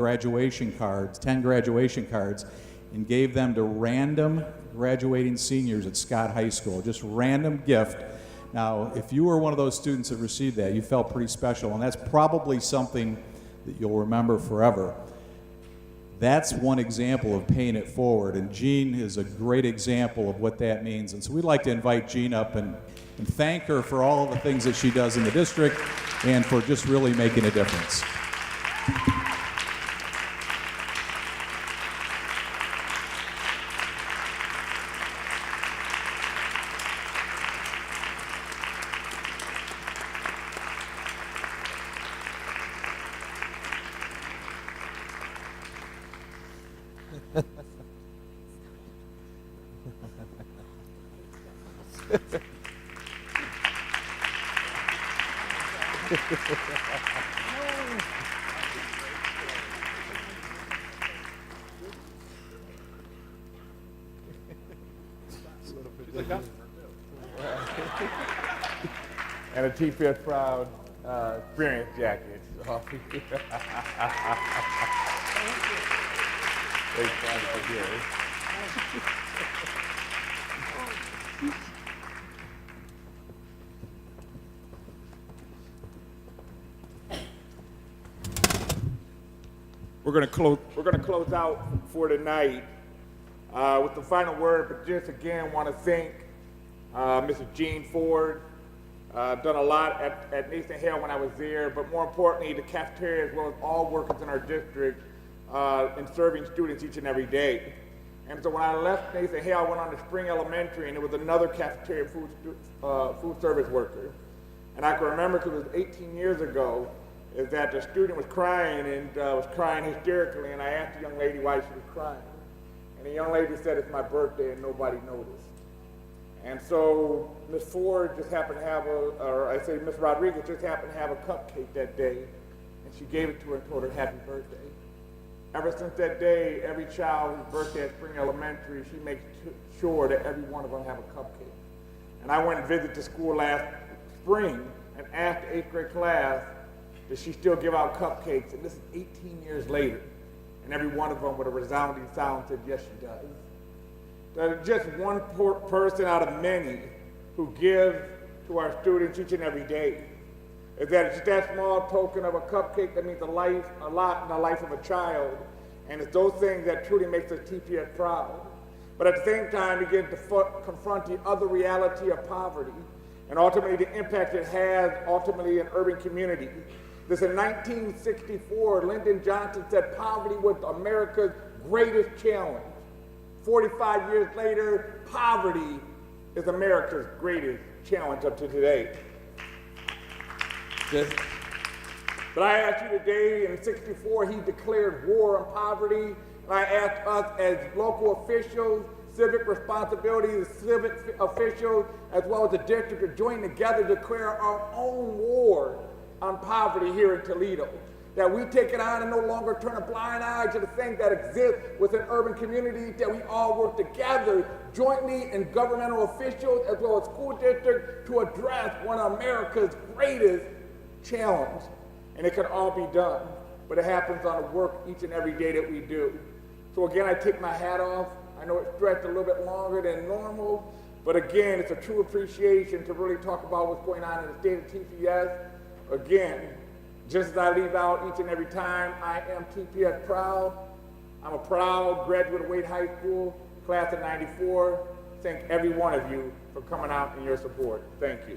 graduation cards, and gave them to random graduating seniors at Scott High School, just random gift. Now, if you were one of those students that received that, you felt pretty special, and that's probably something that you'll remember forever. That's one example of paying it forward, and Jean is a great example of what that means. And so we'd like to invite Jean up and thank her for all of the things that she does in the district and for just really making a difference. and a TPS Proud experience jacket. So. Very proud of you. We're going to close out for tonight with the final word, but just again want to thank Mrs. Jean Ford. Done a lot at Nathan Hale when I was there, but more importantly, the cafeteria as well as all workers in our district in serving students each and every day. And so when I left Nathan Hale, I went on to Spring Elementary, and there was another cafeteria food service worker. And I can remember, because it was 18 years ago, is that the student was crying and was crying hysterically, and I asked the young lady why she was crying. And the young lady said, "It's my birthday," and nobody noticed. And so Ms. Ford just happened to have Ms. Rodriguez just happened to have a cupcake that day, and she gave it to her and told her happy birthday. Ever since that day, every child whose birthday at Spring Elementary, she makes sure that every one of them have a cupcake. And I went and visited the school last spring and asked the 8th grade class, does she still give out cupcakes? And this is 18 years later. And every one of them with a resounding sound said, yes, she does. That just one person out of many who give to our students each and every day. Is that it's that small token of a cupcake that means a lot in the life of a child. And it's those things that truly makes us TPS proud. But at the same time, we get to confront the other reality of poverty and ultimately the impact it has ultimately in urban communities. This in 1964, Lyndon Johnson said poverty was America's greatest challenge. 45 years later, poverty is America's greatest challenge up to today. But I ask you today, in 64, he declared war on poverty. And I ask us as local officials, civic responsibilities, civic officials, as well as the district to join together to declare our own war on poverty here in Toledo. That we take it on and no longer turn a blind eye to the things that exist within urban communities, that we all work together jointly in governmental officials as well as school districts to address one of America's greatest challenge. And it can all be done, but it happens on the work each and every day that we do. So again, I take my hat off. I know it's stretched a little bit longer than normal, but again, it's a true appreciation to really talk about what's going on in the state of TPS. Again, just as I leave out each and every time, I am TPS proud. I'm a proud graduate of Wade High School, class of '94. Thank every one of you for coming out and your support. Thank you.